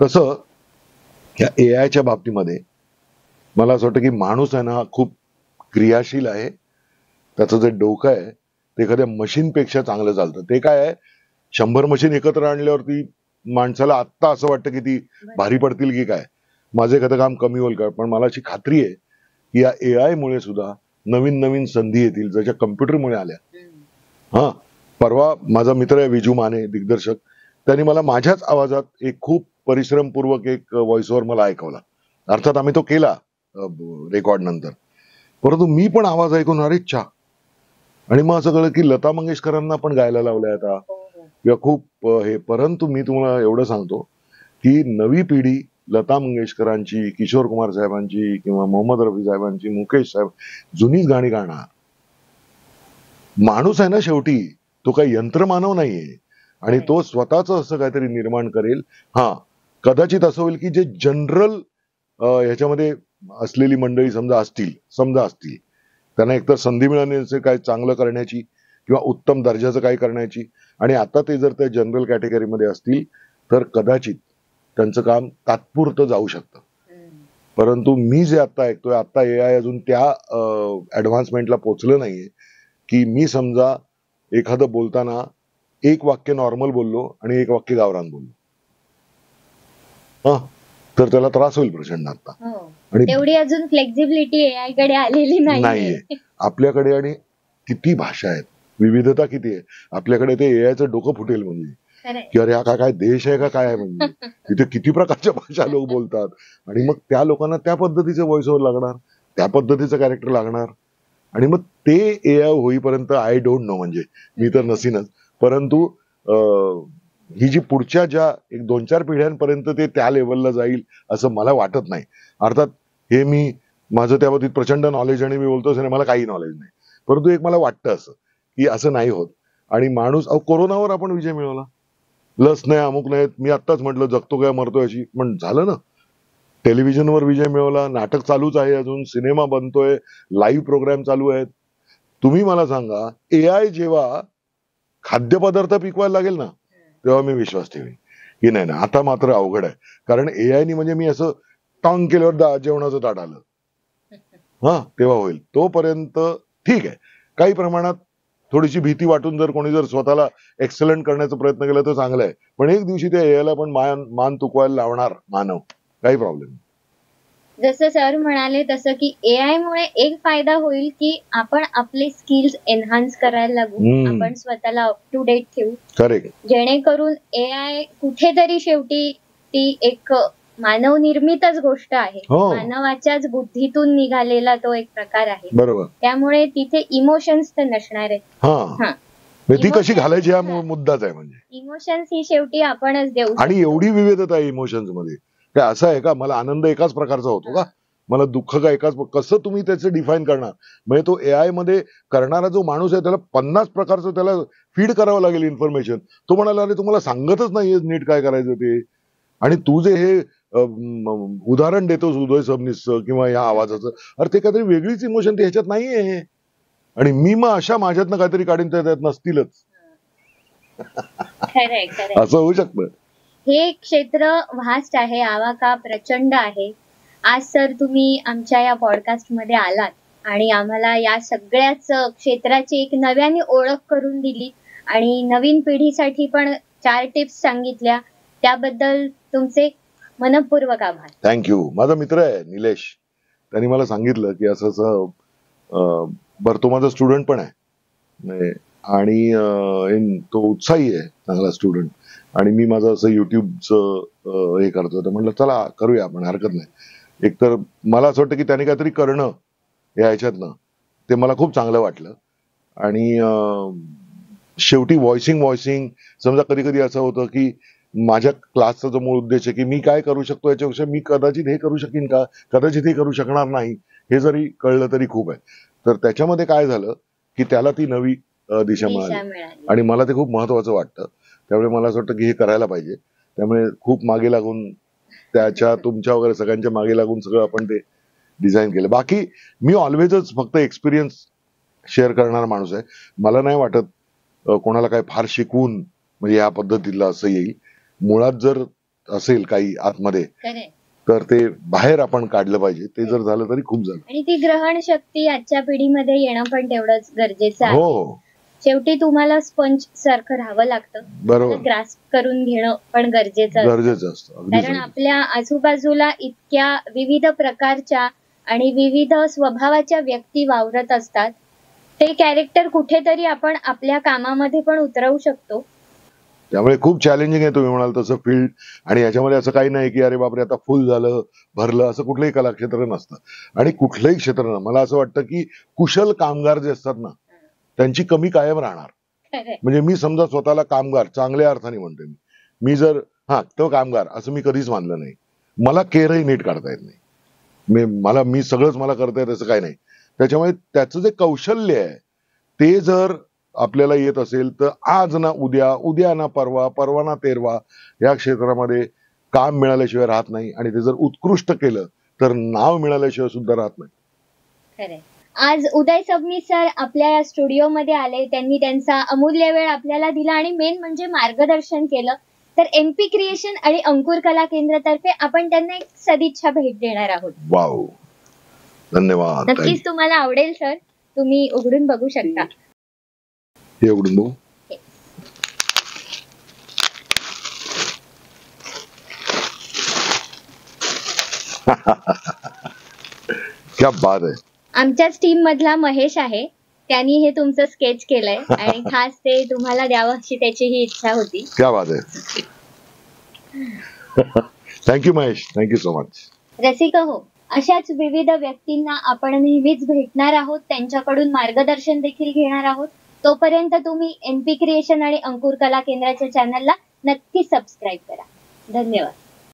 तसं या AI च्या बाबतीमध्ये मला असं वाटतं की माणूस आहे ना खूप क्रियाशील आहे. त्याचं जे डोकं आहे ते एखाद्या मशीनपेक्षा चांगलं चालतं. ते काय आहे, 100 मशीन एकत्र आणल्यावरती माणसाला आत्ता असं वाटतं की ती भारी पडतील की काय, माझं एखादं काम कमी होईल का. पण मला अशी खात्री आहे की या AI मुळे सुद्धा नवीन नवीन संधी येतील, जशा कम्प्युटरमुळे आल्या. हा, परवा माझा मित्र आहे विजू माने, दिग्दर्शक, त्यांनी मला माझ्याच आवाजात एक खूप परिश्रमपूर्वक एक व्हॉइस ओव्हर मला ऐकवला. अर्थात आम्ही तो केला रेकॉर्ड नंतर, परंतु मी पण आवाज ऐकून अरे चा. आणि मग असं कळलं की लता मंगेशकरांना पण गायला लावलंय आता किंवा खूप हे. परंतु मी तुम्हाला एवढं सांगतो की नवी पिढी लता मंगेशकरांची, किशोर कुमार साहेबांची किंवा मोहम्मद रफी साहेबांची, मुकेश साहेब जुनीच गाणी गाणार. माणूस आहे ना शेवटी, तो काही यंत्रमानव नाहीये आणि तो स्वतःच असं काहीतरी निर्माण करेल. हा, कदाचित असं होईल की जे जनरल ह्याच्यामध्ये असलेली मंडळी समजा असतील, त्यांना एकतर संधी मिळण्याचे काय चांगलं करण्याची किंवा उत्तम दर्जाचं काही करण्याची, आणि आता ते जर त्या जनरल कॅटेगरीमध्ये असतील तर कदाचित त्यांचं काम तात्पुरतं जाऊ शकतं. परंतु मी जे आता ऐकतोय, आता AI अजून त्या ऍडव्हान्समेंटला पोहोचलं नाहीये की मी समजा एखादं बोलताना एक वाक्य नॉर्मल बोललो आणि एक वाक्य गावरान बोललो, हा, तर त्याला त्रास होईल प्रचंड आता. आणि तेवढी अजून फ्लेक्झिबिलिटी AI कडे आलेली नाहीये आपल्याकडे. आणि किती भाषा आहेत, विविधता किती आहे आपल्याकडे. ते AIचं डोकं फुटेल म्हणजे की अरे हा काय देश आहे का काय आहे, म्हणजे तिथे किती प्रकारच्या भाषा लोक बोलतात. आणि मग त्या लोकांना त्या पद्धतीचे व्हॉइस ओव्हर लागणार, त्या पद्धतीचं कॅरेक्टर लागणार. आणि मग ते AI होईपर्यंत आय डोंट नो, म्हणजे मी तर नसीनच, परंतु ही जी पुढच्या ज्या एक 2-4 पिढ्यांपर्यंत ते त्या लेवलला जाईल असं मला वाटत नाही. अर्थात हे मी माझं त्याबाबतीत प्रचंड नॉलेज आणि मी बोलतोच नाही, मला काही नॉलेज नाही, परंतु एक मला वाटतं असं की असं नाही होत. आणि माणूस कोरोनावर आपण विजय मिळवला, लस नाही अमुक नाही, मी आत्ताच म्हटलं जगतो काय मरतोय अशी, पण झालं ना. टेलिव्हिजनवर विजय मिळवला, नाटक चालूच आहे, अजून सिनेमा बनतोय, लाईव्ह प्रोग्राम चालू आहेत. तुम्ही मला सांगा, AI जेव्हा खाद्यपदार्थ पिकवायला लागेल ना, तेव्हा मी विश्वास ठेवेन की नाही ना आता मात्र अवघड आहे. कारण AI म्हणजे मी असं टॉंग केल्यावर जेवणाचं ताट आलं, हा तेव्हा होईल. तोपर्यंत ठीक आहे, काही प्रमाणात थोडीशी भीती वाटून जर कोणी जर स्वतःला एक्सलंट करण्याचा प्रयत्न केला तर चांगलं आहे, पण एक दिवशी त्या AI ला पण मान तुकवायला लावणार मानव, काही प्रॉब्लेम नाही. जसं सर म्हणाले तसं की AI मुळे एक फायदा होईल की आपण आपले स्किल्स एनहान्स करायला लागू, आपण स्वतःला अप टू डेट ठेवू, करेक्ट, जेणेकरून AI कुठेतरी शेवटी ती एक मानव निर्मितच गोष्ट आहे, मानवाच्याच बुद्धीतून निघालेला तो एक प्रकार आहे. बरोबर, त्यामुळे तिथे इमोशन्स तर नसणार आहेत. ती कशी घालायची हा मुद्दाच आहे. म्हणजे इमोशन्स ही शेवटी आपणच देऊ. आणि एवढी विविधता आहे इमोशन्स मध्ये, काय असं आहे का मला आनंद एकाच प्रकारचा होतो का, मला दुःख का एकाच, कसं तुम्ही त्याचं डिफाईन करणार. म्हणजे तो AI मध्ये करणारा जो माणूस आहे त्याला 50 प्रकारचं त्याला फीड करावं लागेल इन्फॉर्मेशन. तो म्हणाला अरे तुम्हाला सांगतच नाहीये नीट काय करायचं ते, आणि तू जे हे उदाहरण देतोस उदय सबनीसचं किंवा या आवाजाचं, अरे ते काहीतरी वेगळीच इमोशन ते ह्याच्यात नाहीये, आणि मी मग अशा माझ्यातनं काहीतरी काढून त्यात नसतीलच. असं होऊ शकतं. हे क्षेत्र व्हास्ट आहे, आवाका प्रचंड आहे. आज सर तुम्ही आमच्या या पॉडकास्ट मध्ये आलात आणि आम्हाला या सगळ्याच क्षेत्राची एक नव्याने ओळख करून दिली आणि नवीन पिढीसाठी पण 4 टिप्स सांगितल्या, त्याबद्दल तुमचे मनपूर्वक आभार. थँक्यू. माझा मित्र आहे निलेश, त्यांनी मला सांगितलं की असं असं, बरं तो माझा स्टुडंट पण आहे आणि तो उत्साही आहे, चांगला स्टुडंट, आणि मी माझं असं युट्यूबचं हे करतो, तर म्हटलं चला करूया आपण, हरकत नाही. एकतर मला असं वाटतं की त्याने काहीतरी करणं या ह्याच्यातनं, ते मला खूप चांगलं वाटलं. आणि शेवटी व्हॉइसिंग समजा कधी कधी असं होतं की माझ्या क्लासचा जो मूळ उद्देश आहे की मी काय करू शकतो याच्यापेक्षा मी कदाचित हे करू शकीन का, कदाचित हे करू शकणार नाही, हे जरी कळलं तरी खूप आहे. तर त्याच्यामध्ये काय झालं की त्याला ती नवी दिशा मिळाली आणि मला ते खूप महत्वाचं वाटतं. त्यामुळे मला असं वाटतं की हे करायला पाहिजे. त्यामुळे खूप मागे लागून त्याच्या तुमच्या वगैरे सगळ्यांच्या मागे लागून सगळं आपण ते डिझाईन केलं. बाकी मी ऑलवेजच फक्त एक्सपिरियन्स शेअर करणारा माणूस आहे. मला नाही वाटत कोणाला काय फार शिकवून म्हणजे या पद्धतीला असं येईल. मुळात जर असेल काही आतमध्ये तर ते बाहेर आपण काढलं पाहिजे. ते जर झालं तरी खूप झालं. आणि ती ग्रहण शक्ती आजच्या पिढीमध्ये येणं पण तेवढंच गरजेचं आहे. हो, शेवटी तुम्हाला स्पंज सारखं राहावं लागतं, बरोबर, ग्रास्प करून घेणं पण गरजेचं असतं. कारण आपल्या आजूबाजूला इतक्या विविध प्रकारच्या आणि विविध स्वभावाच्या व्यक्ती वावरत असतात. ते कॅरेक्टर कुठेतरी आपण आपल्या कामामध्ये पण उतरवू शकतो. त्यामुळे खूप चॅलेंजिंग आहे तुम्ही म्हणाल तसं फील्ड. आणि याच्यामध्ये असं काही नाही की अरे बापरे आता फुल झालं भरलं, असं कुठलंही कलाक्षेत्र नसतं. आणि कुठलंही क्षेत्र ना, मला असं वाटतं की कुशल कामगार जे असतात ना त्यांची कमी कायम राहणार. म्हणजे मी समजा स्वतःला कामगार चांगल्या अर्थाने म्हणतोय, मी जर तो कामगार असं मी कधीच मानलं नाही. मला केरही नीट काढता येत नाही, मी सगळंच मला करता येत असं काही नाही. त्याच्यामुळे त्याचं जे कौशल्य आहे ते जर आपल्याला येत असेल तर आज ना उद्या, उद्या ना परवा, परवा ना तेरवा या क्षेत्रामध्ये काम मिळाल्याशिवाय राहत नाही. आणि ते जर उत्कृष्ट केलं तर नाव मिळाल्याशिवाय सुद्धा राहत नाही. खरंय. आज उदय सबनीस सर आपल्या या स्टुडिओमध्ये आले, त्यांनी त्यांचा अमूल्य वेळ आपल्याला दिला आणि मेन म्हणजे मार्गदर्शन केलं. तर MP क्रिएशन आणि अंकुर कला केंद्रातर्फे आपण त्यांना एक सदिच्छा भेट देणार आहोत. वाव, धन्यवाद. नक्कीच तुम्हाला आवडेल सर, तुम्ही उघडून बघू शकता. हे उघडून बघू. क्या बात आहे. आमच्याच टीम मधला महेश आहे, त्यांनी हे तुमचं स्केच केलंय आणि खास ते तुम्हाला द्यावं अशी त्याची ही इच्छा होती. क्या बात आहे. Thank you Mahesh, thank you so much. रसिक हो, अशाच विविध व्यक्तींना आपण नेहमीच भेटणार आहोत, त्यांच्याकडून मार्गदर्शन देखील घेणार आहोत. तोपर्यंत तुम्ही एनपी क्रिएशन आणि अंकुर कला केंद्राच्या चॅनलला नक्की सबस्क्राईब करा. धन्यवाद.